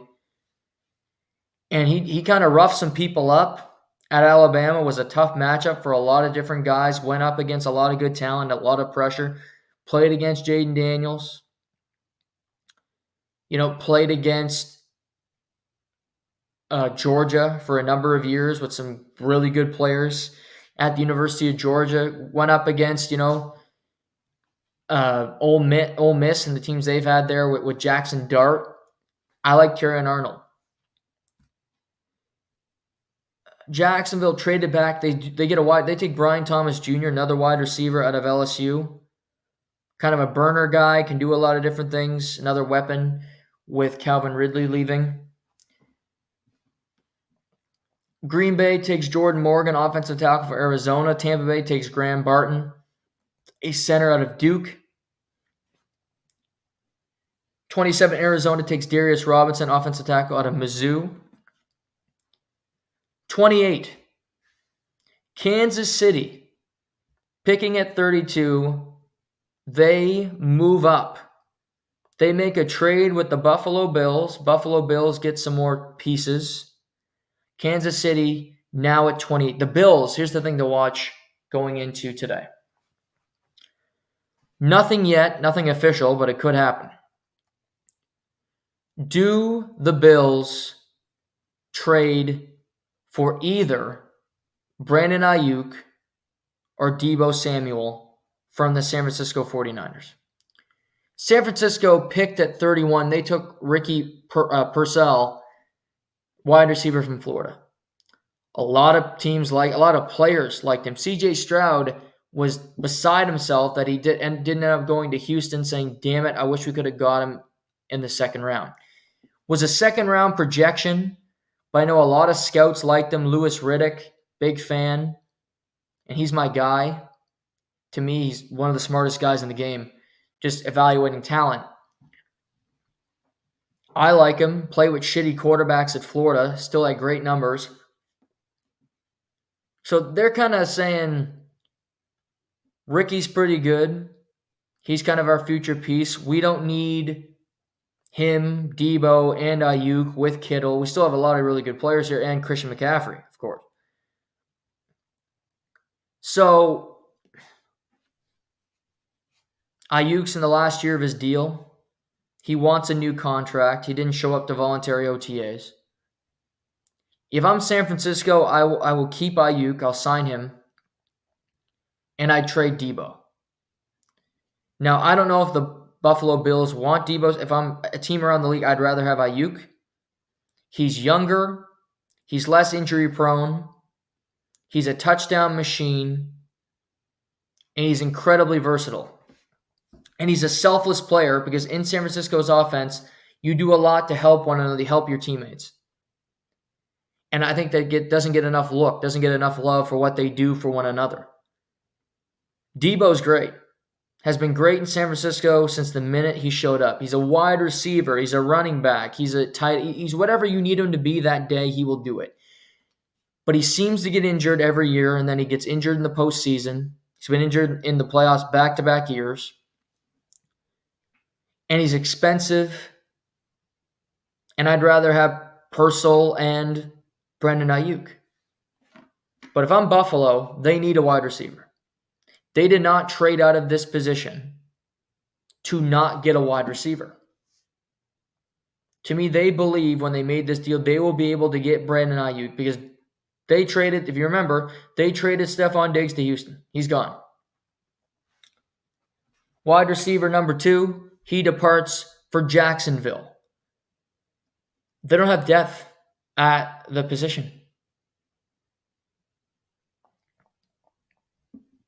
And he kind of roughed some people up at Alabama. Was a tough matchup for a lot of different guys. Went up against a lot of good talent, a lot of pressure. Played against Jaden Daniels. Played against Georgia for a number of years with some really good players at the University of Georgia. Went up against, Ole Miss and the teams they've had there with Jackson Dart. I like Terrion Arnold. Jacksonville traded back. They get a wide. They take Brian Thomas Jr., another wide receiver out of LSU. Kind of a burner guy, can do a lot of different things. Another weapon with Calvin Ridley leaving. Green Bay takes Jordan Morgan, offensive tackle for Arizona. Tampa Bay takes Graham Barton, a center out of Duke. 27, Arizona takes Darius Robinson, offensive tackle out of Mizzou. 28, Kansas City, picking at 32, they move up. They make a trade with the Buffalo Bills. Buffalo Bills get some more pieces. Kansas City now at 28. The Bills, here's the thing to watch going into today. Nothing yet, nothing official, but it could happen. Do the Bills trade for either Brandon Ayuk or Deebo Samuel from the San Francisco 49ers? San Francisco picked at 31. They took Ricky Purcell, wide receiver from Florida. A lot of players liked him. CJ Stroud was beside himself that he didn't end up going to Houston, saying, damn it, I wish we could have got him in the second round. Was a second round projection, but I know a lot of scouts liked him. Louis Riddick, big fan, and he's my guy. To me, he's one of the smartest guys in the game, just evaluating talent. I like him. Played with shitty quarterbacks at Florida, still had great numbers. So they're kind of saying Ricky's pretty good. He's kind of our future piece. We don't need him, Deebo, and Ayuk with Kittle. We still have a lot of really good players here, and Christian McCaffrey, of course. So Ayuk's in the last year of his deal. He wants a new contract. He didn't show up to voluntary OTAs. If I'm San Francisco, I will keep Ayuk. I'll sign him. And I trade Deebo. Now, I don't know if the Buffalo Bills want Deebo. If I'm a team around the league, I'd rather have Ayuk. He's younger. He's less injury prone. He's a touchdown machine. And he's incredibly versatile. And he's a selfless player because in San Francisco's offense, you do a lot to help one another, to help your teammates. And I think that doesn't get enough love for what they do for one another. Deebo's great. Has been great in San Francisco since the minute he showed up. He's a wide receiver. He's a running back. He's a tight. He's whatever you need him to be that day, he will do it. But he seems to get injured every year, and then he gets injured in the postseason. He's been injured in the playoffs back-to-back years. And he's expensive. And I'd rather have Purcell and Brandon Ayuk. But if I'm Buffalo, they need a wide receiver. They did not trade out of this position to not get a wide receiver. To me, they believe when they made this deal, they will be able to get Brandon Ayuk because they traded, if you remember, they traded Stephon Diggs to Houston. He's gone. Wide receiver number 2, he departs for Jacksonville. They don't have depth at the position.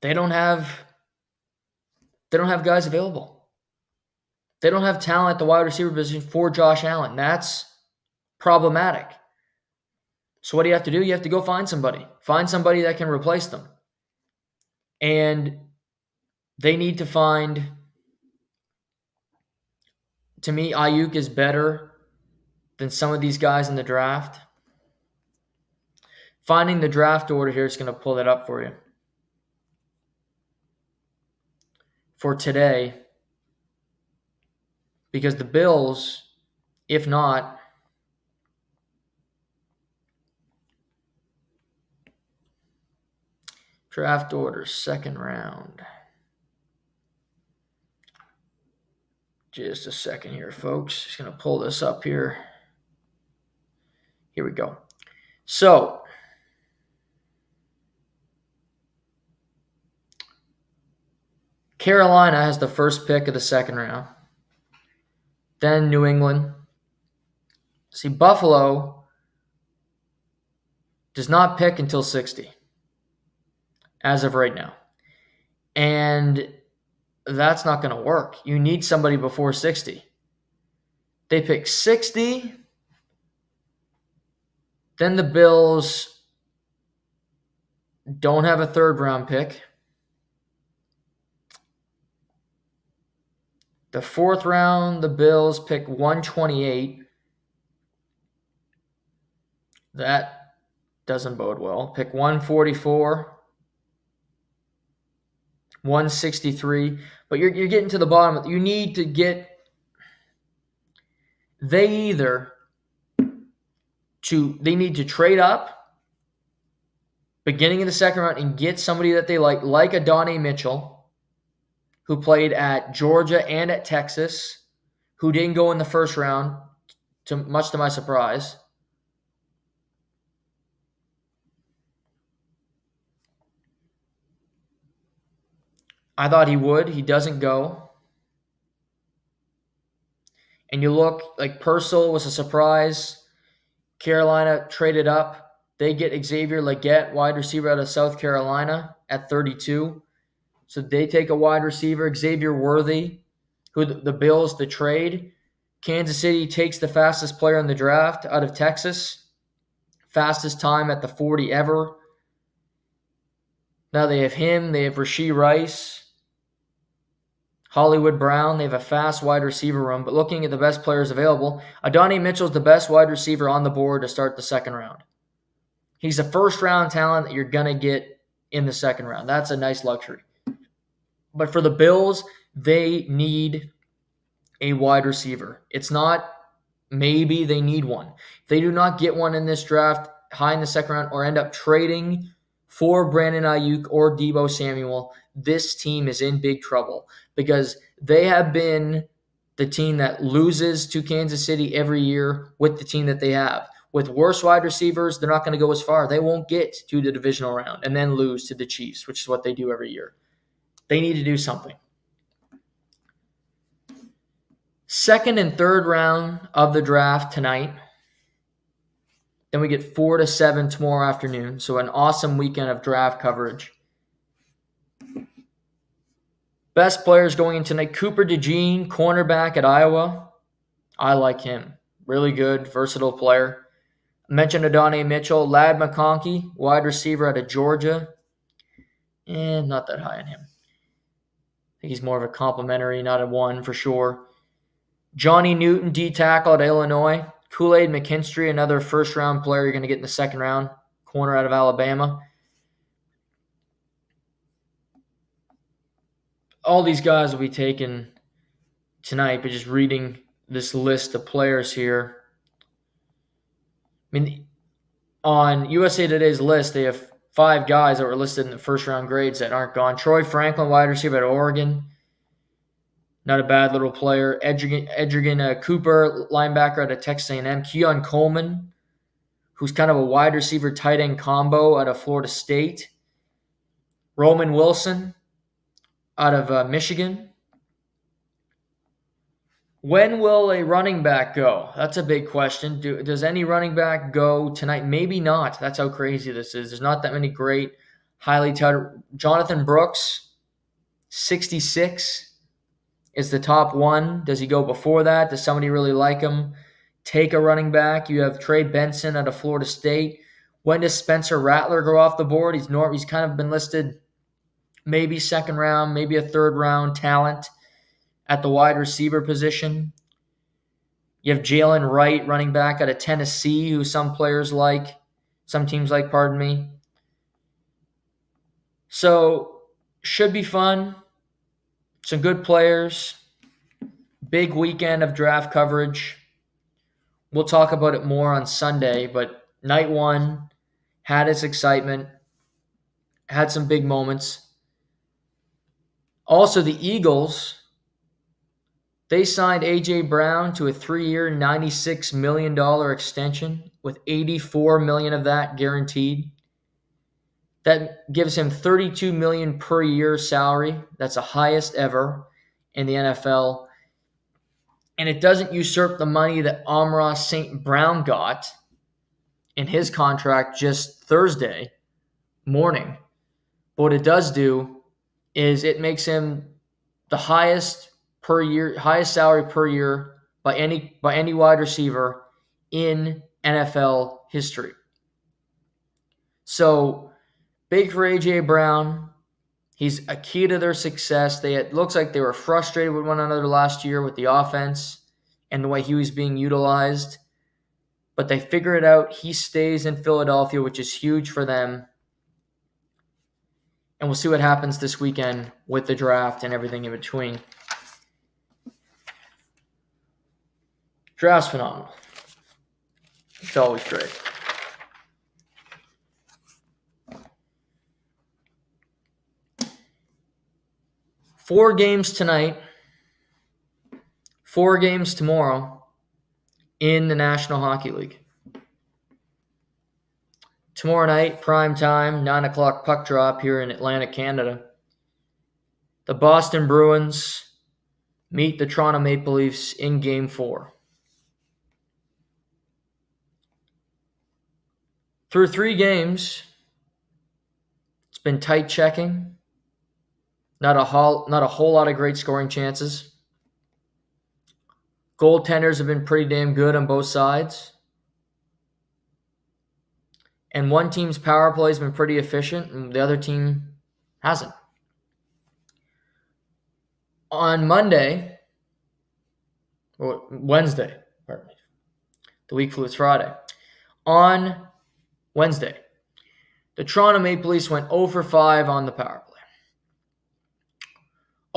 They don't have guys available. They don't have talent at the wide receiver position for Josh Allen. That's problematic. So what do you have to do? You have to go find somebody. Find somebody that can replace them. And they need to find, to me, Ayuk is better than some of these guys in the draft. Finding the draft order here is going to pull that up for you. For today, because the Bills, if not, draft order, second round. Just a second here, folks. Just going to pull this up here. Here we go. So, Carolina has the first pick of the second round. Then New England. See, Buffalo does not pick until 60 as of right now. And that's not going to work. You need somebody before 60. They pick 60. Then the Bills don't have a third round pick. The fourth round, the Bills pick 128. That doesn't bode well. Pick 144, 163. But you're getting to the bottom. You need to get. They need to trade up beginning of the second round and get somebody that they like Adonai Mitchell, who played at Georgia and at Texas, who didn't go in the first round, much to my surprise. I thought he would. He doesn't go. And you look like Purcell was a surprise. Carolina traded up. They get Xavier Legette, wide receiver out of South Carolina, at 32. So they take a wide receiver, Xavier Worthy, who the Bills, the trade. Kansas City takes the fastest player in the draft out of Texas. Fastest time at the 40 ever. Now they have him. They have Rashee Rice. Hollywood Brown. They have a fast wide receiver room. But looking at the best players available, Adonai Mitchell is the best wide receiver on the board to start the second round. He's a first-round talent that you're going to get in the second round. That's a nice luxury. But for the Bills, they need a wide receiver. It's not maybe they need one. If they do not get one in this draft high in the second round or end up trading for Brandon Ayuk or Deebo Samuel, this team is in big trouble because they have been the team that loses to Kansas City every year with the team that they have. With worse wide receivers, they're not going to go as far. They won't get to the divisional round and then lose to the Chiefs, which is what they do every year. They need to do something. Second and third round of the draft tonight. Then we get 4 to 7 tomorrow afternoon. So an awesome weekend of draft coverage. Best players going in tonight. Cooper DeJean, cornerback at Iowa. I like him. Really good, versatile player. I mentioned Adonai Mitchell. Ladd McConkey, wide receiver out of Georgia. Not that high on him. I think he's more of a complimentary, not a one for sure. Johnny Newton, D-tackle at Illinois. Kool-Aid McKinstry, another first-round player you're going to get in the second round. Corner out of Alabama. All these guys will be taken tonight, but just reading this list of players here. I mean, on USA Today's list, they have 5 guys that were listed in the first-round grades that aren't gone. Troy Franklin, wide receiver at Oregon. Not a bad little player. Edgerrin Cooper, linebacker out of Texas A&M. Keon Coleman, who's kind of a wide receiver tight end combo out of Florida State. Roman Wilson out of Michigan. When will a running back go? That's a big question. Does any running back go tonight? Maybe not. That's how crazy this is. There's not that many great, highly touted. Jonathan Brooks, 66, is the top one. Does he go before that? Does somebody really like him? Take a running back. You have Trey Benson out of Florida State. When does Spencer Rattler go off the board? He's kind of been listed maybe second round, maybe a third round talent at the wide receiver position. You have Jalen Wright, running back out of Tennessee, who some teams like, pardon me. So, should be fun. Some good players. Big weekend of draft coverage. We'll talk about it more on Sunday, but night one had its excitement, had some big moments. Also, the Eagles, they signed A.J. Brown to a 3-year, $96 million extension with $84 million of that guaranteed. That gives him $32 million per year salary. That's the highest ever in the NFL. And it doesn't usurp the money that Amon-Ra St. Brown got in his contract just Thursday morning. But what it does do is it makes him the highest salary per year by any wide receiver in NFL history. So big for AJ Brown. He's a key to their success. It looks like they were frustrated with one another last year with the offense and the way he was being utilized. But they figure it out. He stays in Philadelphia, which is huge for them. And we'll see what happens this weekend with the draft and everything in between. Draft's phenomenal. It's always great. Four games tonight, 4 games tomorrow in the National Hockey League. Tomorrow night, prime time, 9 o'clock puck drop here in Atlantic, Canada. The Boston Bruins meet the Toronto Maple Leafs in Game 4. Through 3 games, it's been tight checking. Not a whole lot of great scoring chances. Goaltenders have been pretty damn good on both sides. And one team's power play has been pretty efficient, and the other team hasn't. On Wednesday, pardon me. The week flew, it's Friday. On Wednesday, the Toronto Maple Leafs went 0 for 5 on the power play.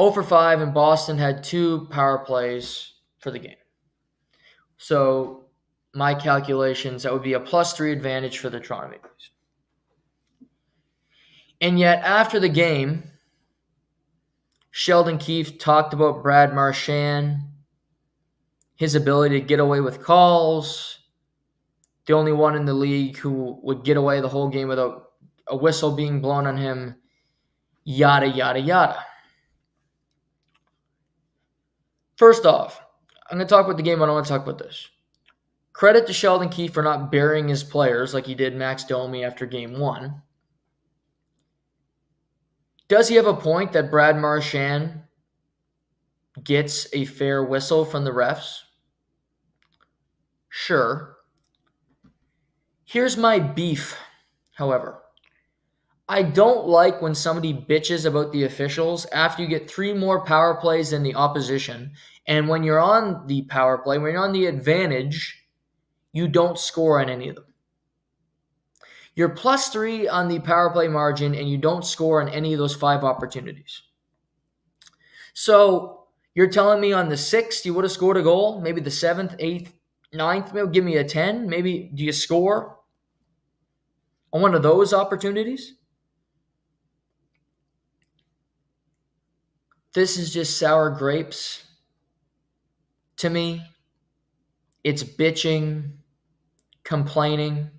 0 for 5, and Boston had 2 power plays for the game. So, my calculations, that would be a +3 advantage for the Toronto Maple Leafs. And yet, after the game, Sheldon Keefe talked about Brad Marchand, his ability to get away with calls, the only one in the league who would get away the whole game without a whistle being blown on him, yada, yada, yada. First off, I'm going to talk about the game, but I don't want to talk about this. Credit to Sheldon Keefe for not burying his players like he did Max Domi after Game 1. Does he have a point that Brad Marchand gets a fair whistle from the refs? Sure. Here's my beef, however. I don't like when somebody bitches about the officials after you get 3 more power plays than the opposition. And when you're on the power play, when you're on the advantage, you don't score on any of them. You're +3 on the power play margin, and you don't score on any of those 5 opportunities. So you're telling me on the 6th you would have scored a goal? Maybe the 7th, 8th, 9th, maybe give me a 10? Maybe do you score on one of those opportunities? This is just sour grapes to me. It's bitching, complaining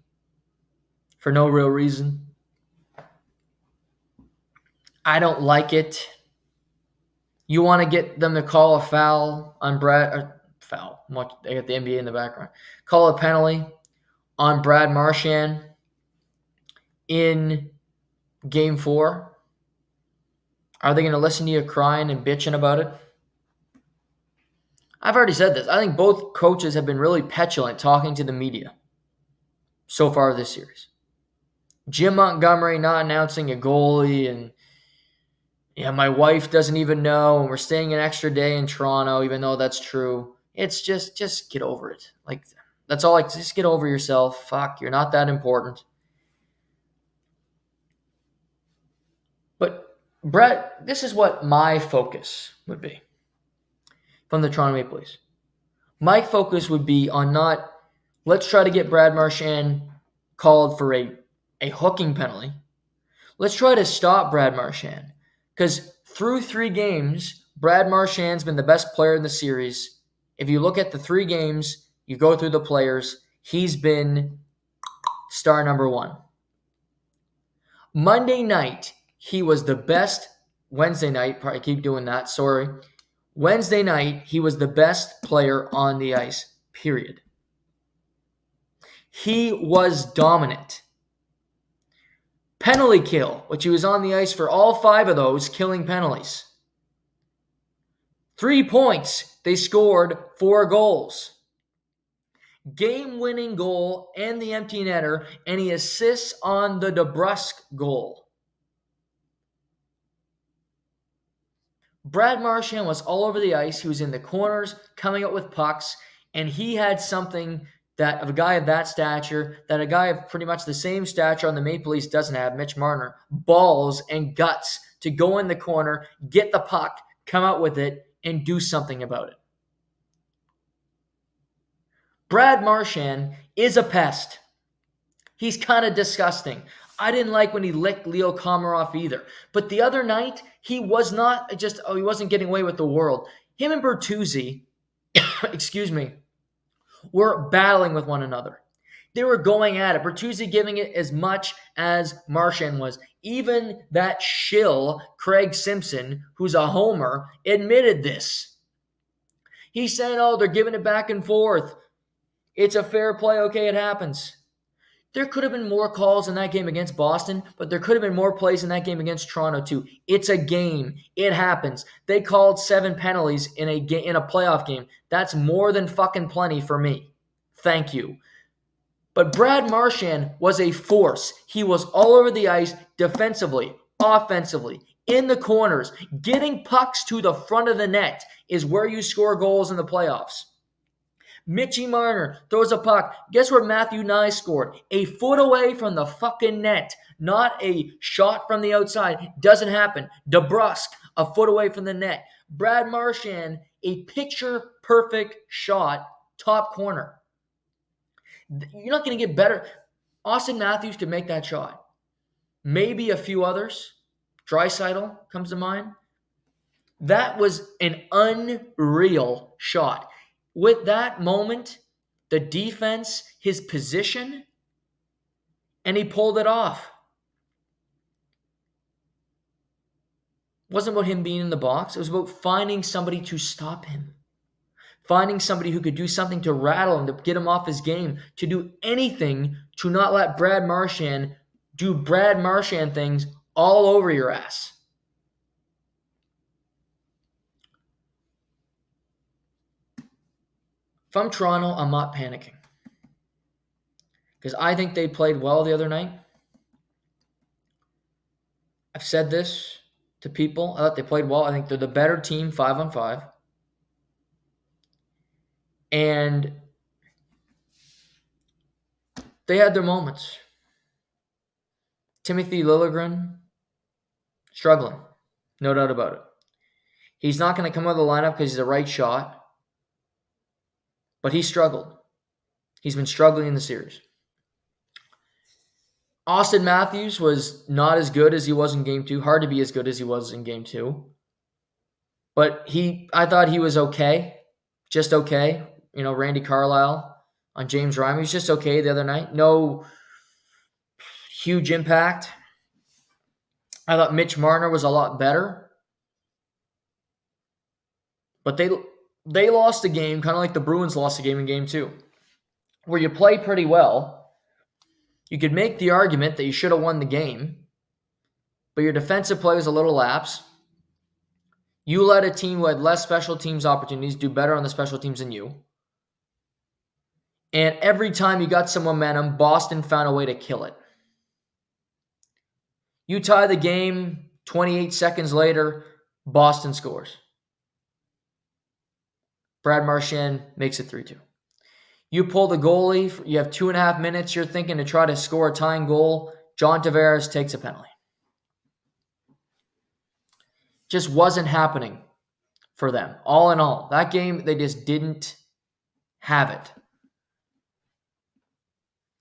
for no real reason. I don't like it. You want to get them to call a foul on foul. They got the NBA in the background. Call a penalty on Brad Marchand in Game 4. Are they going to listen to you crying and bitching about it? I've already said this. I think both coaches have been really petulant talking to the media so far this series. Jim Montgomery not announcing a goalie, and my wife doesn't even know, and we're staying an extra day in Toronto, even though that's true. It's just get over it. Like, that's all. Just get over yourself. Fuck, you're not that important. But Brett, this is what my focus would be from the Toronto Maple Leafs. My focus would be on not, let's try to get Brad Marchand called for a hooking penalty. Let's try to stop Brad Marchand. Because through 3 games, Brad Marchand's been the best player in the series. If you look at the 3 games, you go through the players, he's been star number 1. Monday night, he was the best. Wednesday night, I keep doing that, sorry. Wednesday night, he was the best player on the ice, period. He was dominant. Penalty kill, which he was on the ice for all 5 of those, killing penalties. 3 points, they scored 4 goals. Game-winning goal and the empty netter, and he assists on the DeBrusk goal. Brad Marchand was all over the ice. He was in the corners, coming up with pucks, and he had something that of a guy of that stature, that a guy of pretty much the same stature on the Maple Leafs doesn't have, Mitch Marner, balls and guts to go in the corner, get the puck, come out with it, and do something about it. Brad Marchand is a pest. He's kind of disgusting. I didn't like when he licked Leo Komarov either. But the other night, he was not just, he wasn't getting away with the world. Him and Bertuzzi, were battling with one another. They were going at it. Bertuzzi giving it as much as Marchand was. Even that shill, Craig Simpson, who's a homer, admitted this. He's saying, they're giving it back and forth. It's a fair play. Okay, it happens. There could have been more calls in that game against Boston, but there could have been more plays in that game against Toronto too. It's a game. It happens. They called 7 penalties in a playoff game. That's more than fucking plenty for me. Thank you. But Brad Marchand was a force. He was all over the ice defensively, offensively, in the corners. Getting pucks to the front of the net is where you score goals in the playoffs. Mitchie Marner throws a puck. Guess where Matthew Nye scored? A foot away from the fucking net. Not a shot from the outside. Doesn't happen. DeBrusk, a foot away from the net. Brad Marchand, a picture-perfect shot, top corner. You're not going to get better. Austin Matthews could make that shot. Maybe a few others. Draisaitl comes to mind. That was an unreal shot. With that moment, the defense, his position, and he pulled it off. It wasn't about him being in the box. It was about finding somebody to stop him. Finding somebody who could do something to rattle him, to get him off his game, to do anything to not let Brad Marchand do Brad Marchand things all over your ass. If I'm Toronto, I'm not panicking. Because I think they played well the other night. I've said this to people. I thought they played well. I think they're the better team 5-on-5. And they had their moments. Timothy Liljegren, struggling. No doubt about it. He's not going to come out of the lineup because he's a right shot. But he struggled. He's been struggling in the series. Austin Matthews was not as good as he was in Game 2. Hard to be as good as he was in Game 2. But I thought he was okay. Just okay. Randy Carlyle on James Reimer. He was just okay the other night. No huge impact. I thought Mitch Marner was a lot better. But they lost the game, kind of like the Bruins lost the game in Game 2, where you play pretty well. You could make the argument that you should have won the game, but your defensive play was a little lapse. You let a team who had less special teams opportunities do better on the special teams than you. And every time you got some momentum, Boston found a way to kill it. You tie the game, 28 seconds later, Boston scores. Brad Marchand makes it 3-2. You pull the goalie. You have 2.5 minutes. You're thinking to try to score a tying goal. John Tavares takes a penalty. Just wasn't happening for them. All in all, that game, they just didn't have it.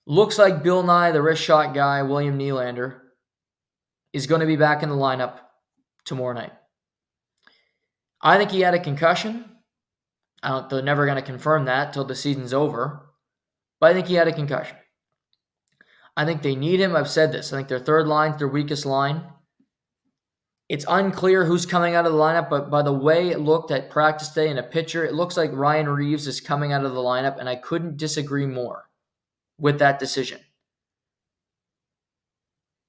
Looks like Bill Nye, the wrist shot guy, William Nylander, is going to be back in the lineup tomorrow night. I think he had a concussion. They're never going to confirm that till the season's over. But I think he had a concussion. I think they need him. I've said this. I think their third line's their weakest line. It's unclear who's coming out of the lineup, but by the way it looked at practice day in a picture, it looks like Ryan Reeves is coming out of the lineup, and I couldn't disagree more. with that decision.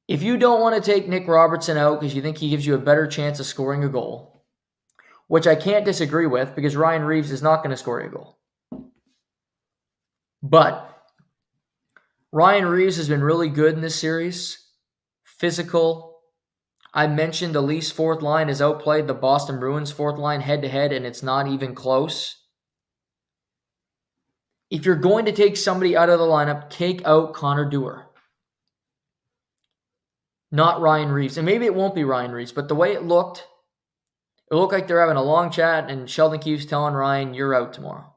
If you don't want to take Nick Robertson out because you think he gives you a better chance of scoring a goal, which I can't disagree with because Ryan Reeves is not going to score a goal. But Ryan Reeves has been really good in this series. Physical. I mentioned the Leafs' fourth line has outplayed the Boston Bruins' fourth line head-to-head, and it's not even close. If you're going to take somebody out of the lineup, take out Connor Dewar. Not Ryan Reeves. And maybe it won't be Ryan Reeves, but the way it looked like they're having a long chat, and Sheldon Keefe's telling Ryan, you're out tomorrow.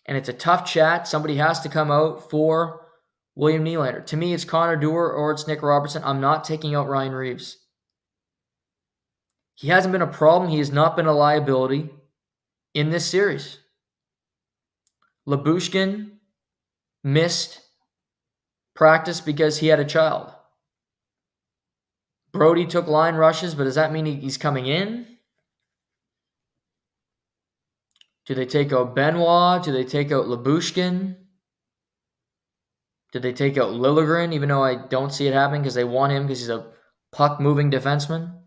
And it's a tough chat. Somebody has to come out for William Nylander. To me, it's Connor Dewar or it's Nick Robertson. I'm not taking out Ryan Reeves. He hasn't been a problem. He has not been a liability in this series. Lyubushkin missed practice because he had a child. Brody took line rushes, but does that mean he's coming in? Do they take out Benoit? Do they take out Lyubushkin? Did they take out Liljegren, even though I don't see it happening because they want him because he's a puck-moving defenseman?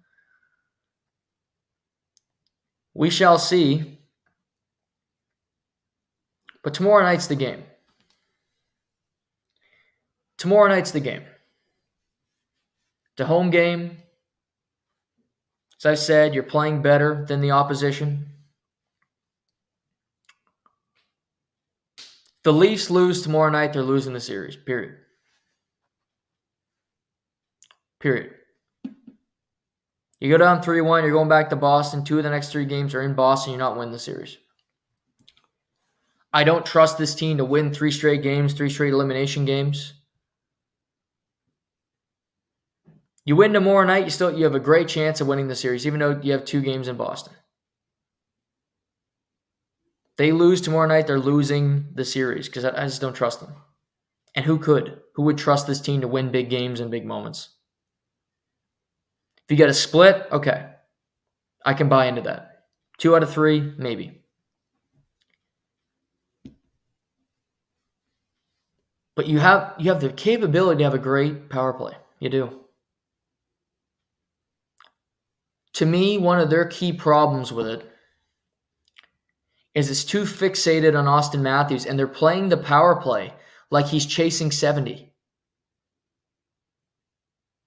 We shall see. But tomorrow night's the game. Tomorrow night's the game. The home game. As I said, you're playing better than the opposition. The Leafs lose tomorrow night, they're losing the series. Period. You go down 3-1, you're going back to Boston. 2 of the next 3 games are in Boston. You're not winning the series. I don't trust this team to win 3 straight games, 3 straight elimination games. You win tomorrow night, you have a great chance of winning the series, even though you have 2 games in Boston. They lose tomorrow night, they're losing the series because I just don't trust them. And who could? Who would trust this team to win big games and big moments? If you get a split, okay. I can buy into that. 2 out of 3, maybe. But you have the capability to have a great power play. You do. To me, one of their key problems with it is it's too fixated on Austin Matthews, and they're playing the power play like he's chasing 70.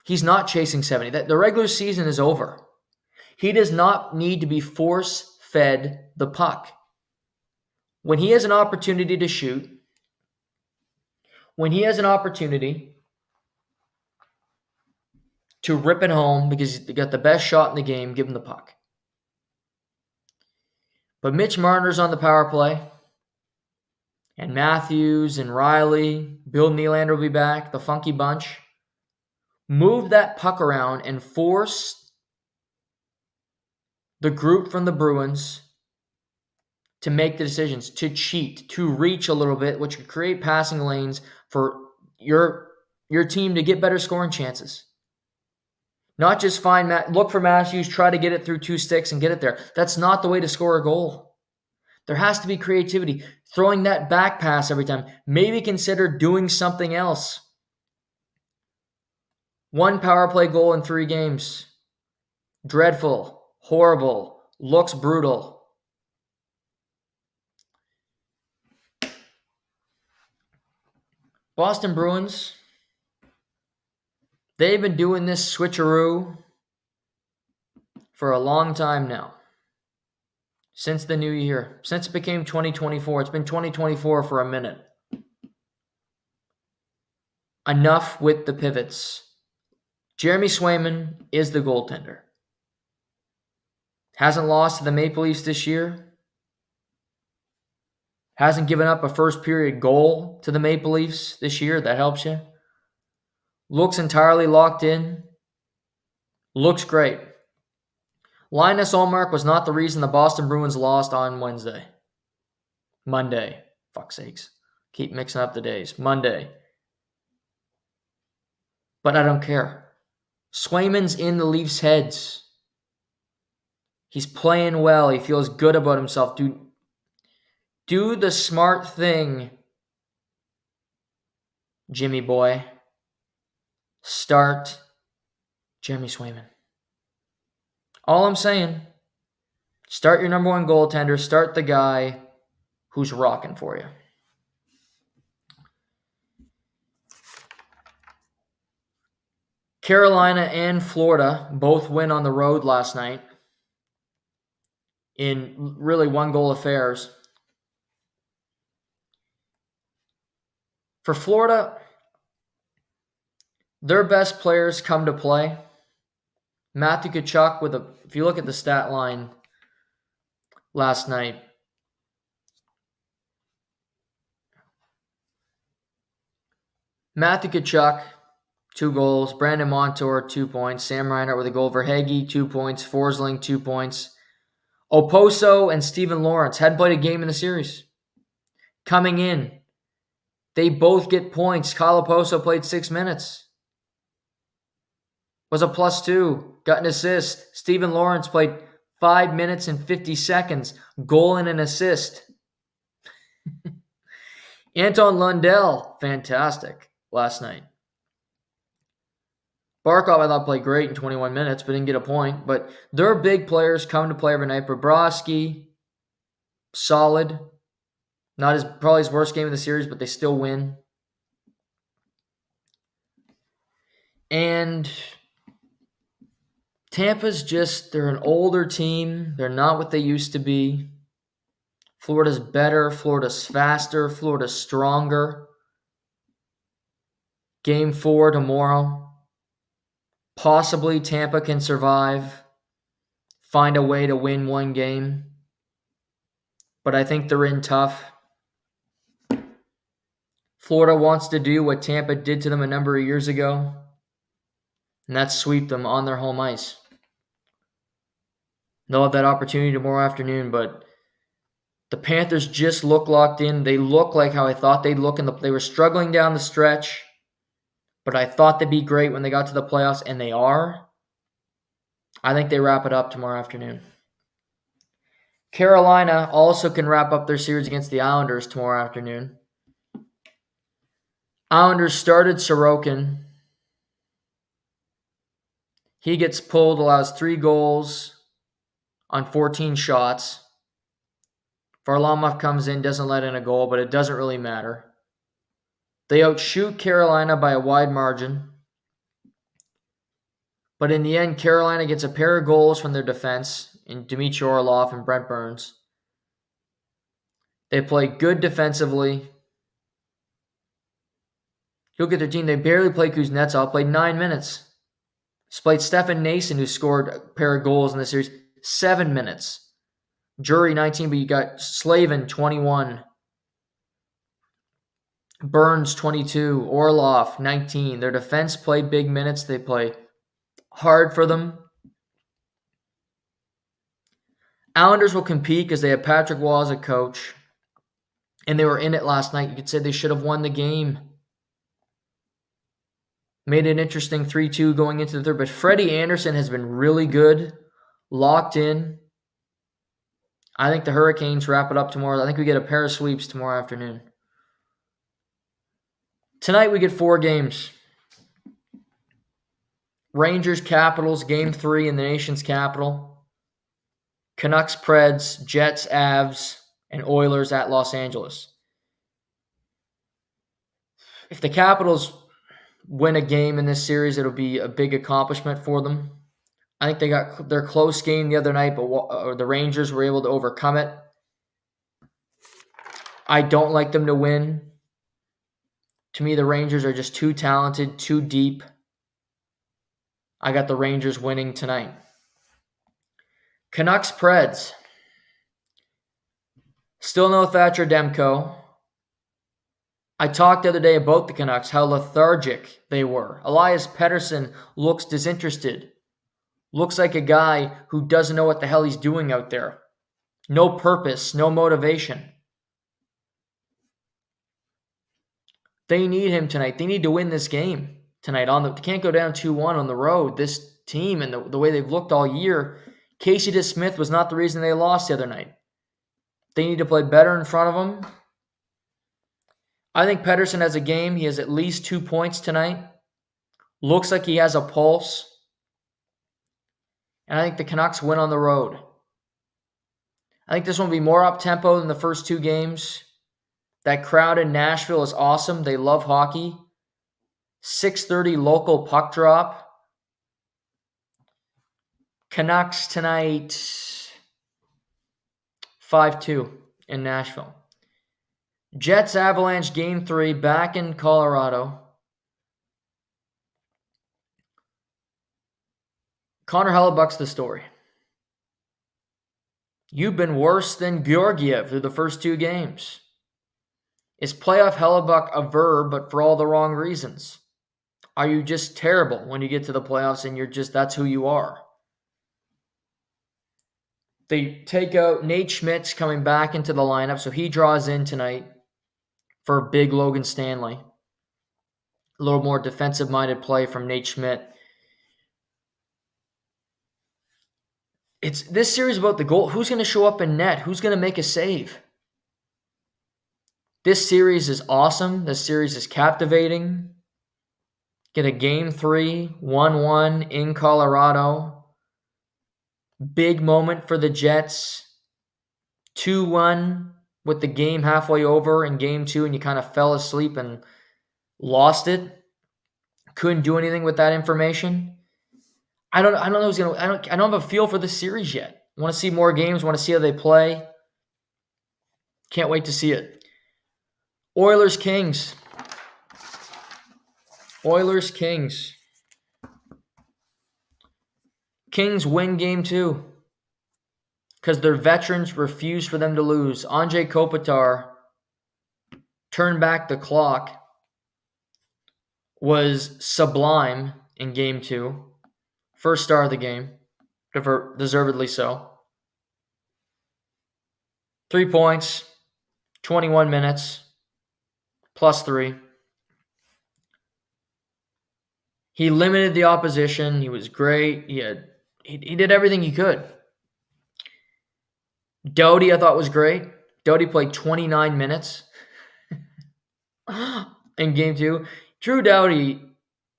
He's not chasing 70. The regular season is over. He does not need to be force-fed the puck. When he has an opportunity to shoot, when he has an opportunity to rip it home because he got the best shot in the game, give him the puck. But Mitch Marner's on the power play, and Matthews and Riley, Bill Nylander will be back, the funky bunch. Move that puck around and force the group from the Bruins to make the decisions, to cheat, to reach a little bit, which could create passing lanes for your team to get better scoring chances. Not just look for Matthews, try to get it through 2 sticks and get it there. That's not the way to score a goal. There has to be creativity. Throwing that back pass every time. Maybe consider doing something else. 1 power play goal in 3 games. Dreadful. Horrible. Looks brutal. Boston Bruins, they've been doing this switcheroo for a long time now. Since the new year. Since it became 2024. It's been 2024 for a minute. Enough with the pivots. Jeremy Swayman is the goaltender. Hasn't lost to the Maple Leafs this year. Hasn't given up a first period goal to the Maple Leafs this year. That helps you. Looks entirely locked in. Looks great. Linus Ullmark was not the reason the Boston Bruins lost on Monday. Fuck's sakes. Keep mixing up the days. Monday. But I don't care. Swayman's in the Leafs' heads. He's playing well. He feels good about himself. Do the smart thing Jimmy boy. Start Jimmy Swayman. All I'm saying, start your number one goaltender. Start the guy who's rocking for you. Carolina and Florida both win on the road last night in really one-goal affairs. For Florida, their best players come to play. Matthew Tkachuk if you look at the stat line last night, Matthew Tkachuk, 2 goals. Brandon Montour, 2 points. Sam Reinhart with a goal. Verhaeghe, 2 points. Forsling, 2 points. Oposo and Steven Lawrence hadn't played a game in the series. Coming in, they both get points. Kyle Oposo played 6 minutes. Was a +2. Got an assist. Steven Lawrence played 5 minutes and 50 seconds. Goal and an assist. Anton Lundell, fantastic last night. Barkov, I thought, played great in 21 minutes, but didn't get a point. But their big players come to play every night. Bobrovsky, solid. Probably his worst game of the series, but they still win. And Tampa's they're an older team. They're not what they used to be. Florida's better. Florida's faster. Florida's stronger. Game 4 tomorrow. Possibly Tampa can survive, find a way to win one game. But I think they're in tough. Florida wants to do what Tampa did to them a number of years ago, and that's sweep them on their home ice. They'll have that opportunity tomorrow afternoon, but the Panthers just look locked in. They look like how I thought they'd look. They were struggling down the stretch, but I thought they'd be great when they got to the playoffs, and they are. I think they wrap it up tomorrow afternoon. Carolina also can wrap up their series against the Islanders tomorrow afternoon. Islanders started Sorokin. He gets pulled, allows 3 goals on 14 shots. Varlamov comes in, doesn't let in a goal, but it doesn't really matter. They outshoot Carolina by a wide margin. But in the end, Carolina gets a pair of goals from their defense in Dmitry Orlov and Brent Burns. They play good defensively. Look at their team. They barely played Kuznetsov. Played 9 minutes. Just played Stefan Nason, who scored a pair of goals in the series. 7 minutes. Jury 19, but you got Slavin 21. Burns 22. Orlov 19. Their defense played big minutes. They play hard for them. Islanders will compete because they have Patrick Waugh as a coach. And they were in it last night. You could say they should have won the game. Made it interesting 3-2 going into the third. But Freddie Anderson has been really good. Locked in. I think the Hurricanes wrap it up tomorrow. I think we get a pair of sweeps tomorrow afternoon. Tonight we get 4 games. Rangers Capitals, Game 3 in the nation's capital. Canucks Preds, Jets Avs, and Oilers at Los Angeles. If the Capitals win a game in this series, it'll be a big accomplishment for them. I think they got their close game the other night, but the Rangers were able to overcome it. I don't like them to win. To me, the Rangers are just too talented, too deep. I got the Rangers winning tonight. Canucks Preds. Still no Thatcher Demko. I talked the other day about the Canucks, how lethargic they were. Elias Pettersson looks disinterested. Looks like a guy who doesn't know what the hell he's doing out there. No purpose, no motivation. They need him tonight. They need to win this game tonight. They can't go down 2-1 on the road. This team and the way they've looked all year, Casey DeSmith was not the reason they lost the other night. They need to play better in front of him. I think Pedersen has a game. He has at least 2 points tonight. Looks like he has a pulse. And I think the Canucks win on the road. I think this one will be more up-tempo than the first 2 games. That crowd in Nashville is awesome. They love hockey. 6:30 local puck drop. Canucks tonight, 5-2 in Nashville. Jets Avalanche Game 3 back in Colorado. Connor Hellebuck's the story. You've been worse than Georgiev through the first 2 games. Is playoff Hellebuck a verb, but for all the wrong reasons? Are you just terrible when you get to the playoffs and that's who you are? They take out Nate Schmidt's coming back into the lineup, so he draws in tonight for big Logan Stanley. A little more defensive-minded play from Nate Schmidt. It's this series about the goal. Who's going to show up in net? Who's going to make a save? This series is awesome. This series is captivating. Get a Game 3, 1-1 in Colorado. Big moment for the Jets. 2-1 with the game halfway over in Game 2, and you kind of fell asleep and lost it. Couldn't do anything with that information. I don't know who's gonna. I don't have a feel for this series yet. I want to see more games. Want to see how they play. Can't wait to see it. Oilers Kings. Oilers Kings. Kings win Game 2 because their veterans refused for them to lose. Anze Kopitar turned back the clock. Was sublime in Game 2. First star of the game. Deservedly so. 3 points. 21 minutes. +3. He limited the opposition. He was great. He did everything he could. Doughty, I thought, was great. Doughty played 29 minutes in Game 2. Drew Doughty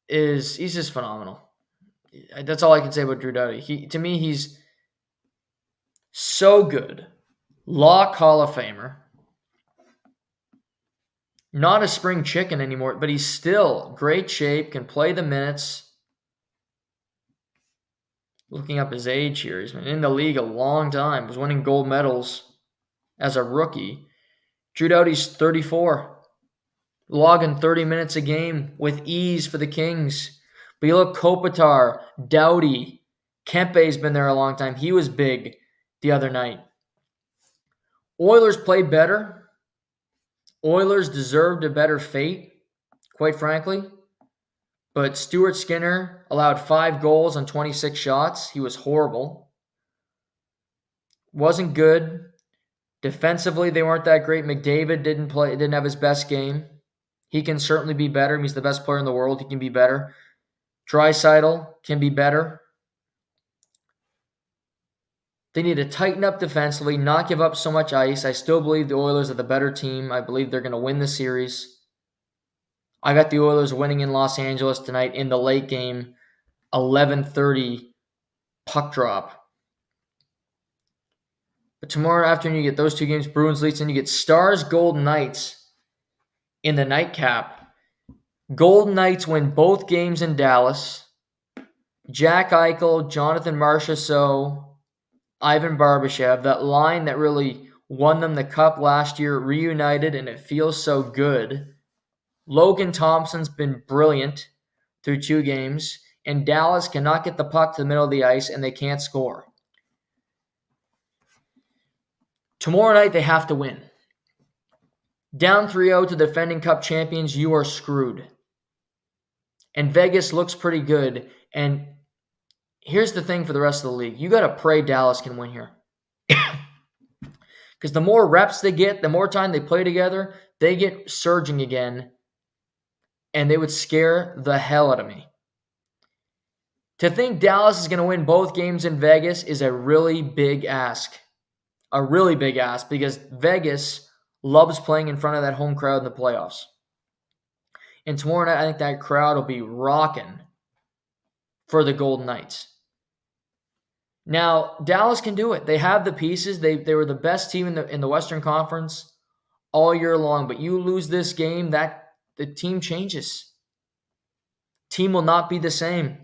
he's just phenomenal. That's all I can say about Drew Doughty. To me, he's so good. Lock Hall of Famer. Not a spring chicken anymore, but he's still great shape, can play the minutes. Looking up his age here. He's been in the league a long time. Was winning gold medals as a rookie. Drew Doughty's 34. Logging 30 minutes a game with ease for the Kings. But you look, Kopitar, Doughty, Kempe's been there a long time. He was big the other night. Oilers played better. Oilers deserved a better fate, quite frankly. But Stuart Skinner allowed 5 goals on 26 shots. He was horrible. Wasn't good. Defensively, they weren't that great. McDavid didn't have his best game. He can certainly be better. He's the best player in the world. He can be better. Draisaitl can be better. They need to tighten up defensively, not give up so much ice. I still believe the Oilers are the better team. I believe they're going to win the series. I got the Oilers winning in Los Angeles tonight in the late game, 11:30 puck drop. But tomorrow afternoon, you get those 2 games, Bruins, Leafs, and you get Stars, Golden Knights in the nightcap. Golden Knights win both games in Dallas. Jack Eichel, Jonathan Marchand, Ivan Barbashev, that line that really won them the cup last year, reunited, and it feels so good. Logan Thompson's been brilliant through 2 games, and Dallas cannot get the puck to the middle of the ice, and they can't score. Tomorrow night, they have to win. Down 3-0 to defending Cup champions, you are screwed. And Vegas looks pretty good. And here's the thing for the rest of the league. You got to pray Dallas can win here. Because the more reps they get, the more time they play together, they get surging again. And they would scare the hell out of me. To think Dallas is going to win both games in Vegas is a really big ask. A really big ask because Vegas loves playing in front of that home crowd in the playoffs. And tomorrow night, I think that crowd will be rocking for the Golden Knights. Now, Dallas can do it. They have the pieces. They were the best team in the Western Conference all year long. But you lose this game, that the team changes. Team will not be the same.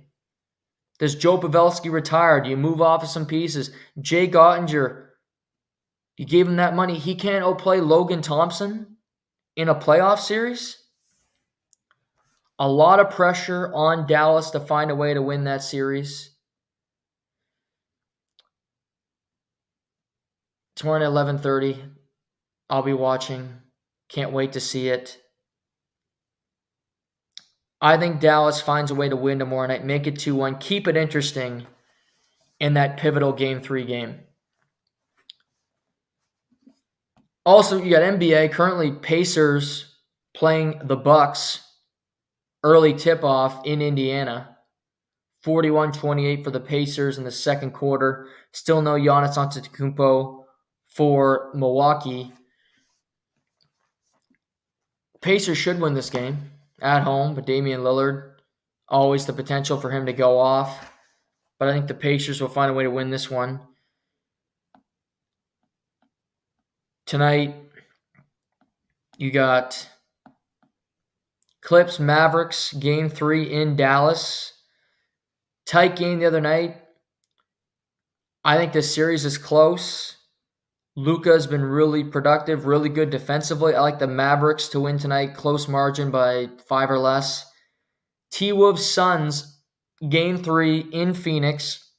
Does Joe Pavelski retire? Do you move off of some pieces? Jay Gottinger, you gave him that money. He can't outplay Logan Thompson in a playoff series? A lot of pressure on Dallas to find a way to win that series. Tomorrow at 11:30, I'll be watching. Can't wait to see it. I think Dallas finds a way to win tomorrow night, make it 2-1, keep it interesting in that pivotal Game 3 game. Also, you got NBA, currently Pacers playing the Bucks. Early tip-off in Indiana. 41-28 for the Pacers in the second quarter. Still no Giannis Antetokounmpo for Milwaukee. Pacers should win this game at home, but Damian Lillard, always the potential for him to go off. But I think the Pacers will find a way to win this one. Tonight, you got Clips, Mavericks, Game 3 in Dallas. Tight game the other night. I think this series is close. Luka's been really productive, really good defensively. I like the Mavericks to win tonight. Close margin by 5 or less. T-Wolves, Suns, Game 3 in Phoenix.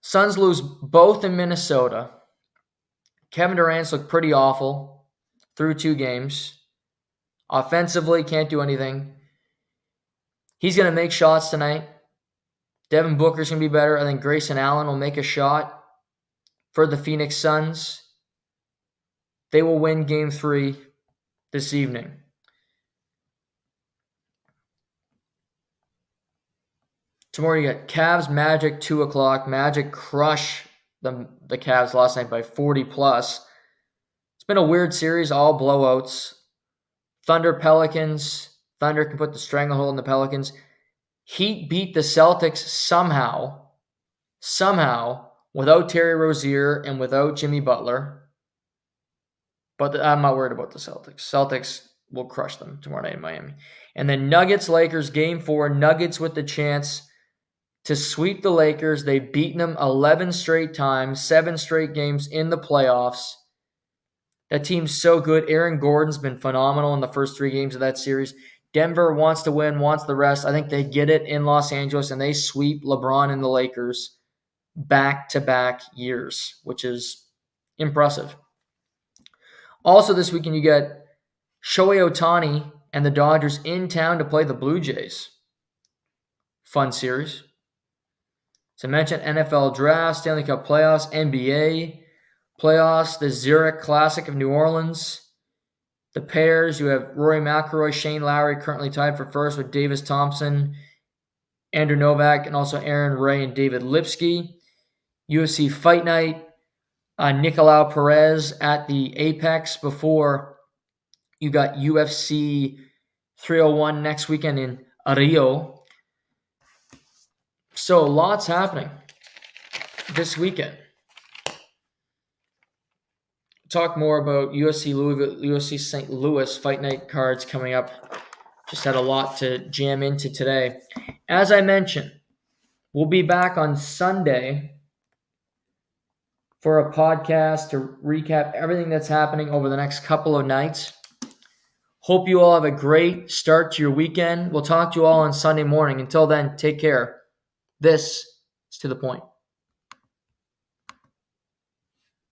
Suns lose both in Minnesota. Kevin Durant's looked pretty awful through 2 games. Offensively, can't do anything. He's going to make shots tonight. Devin Booker's going to be better. I think Grayson Allen will make a shot for the Phoenix Suns. They will win Game 3 this evening. Tomorrow you got Cavs, Magic, 2 o'clock. Magic crush the Cavs last night by 40+. It's been a weird series, all blowouts. Thunder, Pelicans. Thunder can put the stranglehold on the Pelicans. Heat beat the Celtics somehow, without Terry Rozier and without Jimmy Butler. But I'm not worried about the Celtics. Celtics will crush them tomorrow night in Miami. And then Nuggets, Lakers, Game 4. Nuggets with the chance to sweep the Lakers. They've beaten them 11 straight times, 7 straight games in the playoffs. That team's so good. Aaron Gordon's been phenomenal in the first 3 games of that series. Denver wants to win, wants the rest. I think they get it in Los Angeles, and they sweep LeBron and the Lakers back-to-back years, which is impressive. Also this weekend, you get Shohei Ohtani and the Dodgers in town to play the Blue Jays. Fun series. As I mentioned, NFL Draft, Stanley Cup Playoffs, NBA Playoffs, the Zurich Classic of New Orleans. The pairs, you have Rory McIlroy, Shane Lowry currently tied for first with Davis Thompson, Andrew Novak, and also Aaron Ray and David Lipsky. UFC Fight Night, Nicolau Perez at the Apex before you got UFC 301 next weekend in Rio. So lots happening this weekend. Talk more about UFC Louisville, UFC St. Louis Fight Night cards coming up. Just had a lot to jam into today. As I mentioned, we'll be back on Sunday for a podcast to recap everything that's happening over the next couple of nights. Hope you all have a great start to your weekend. We'll talk to you all on Sunday morning. Until then, take care. This is To The Point.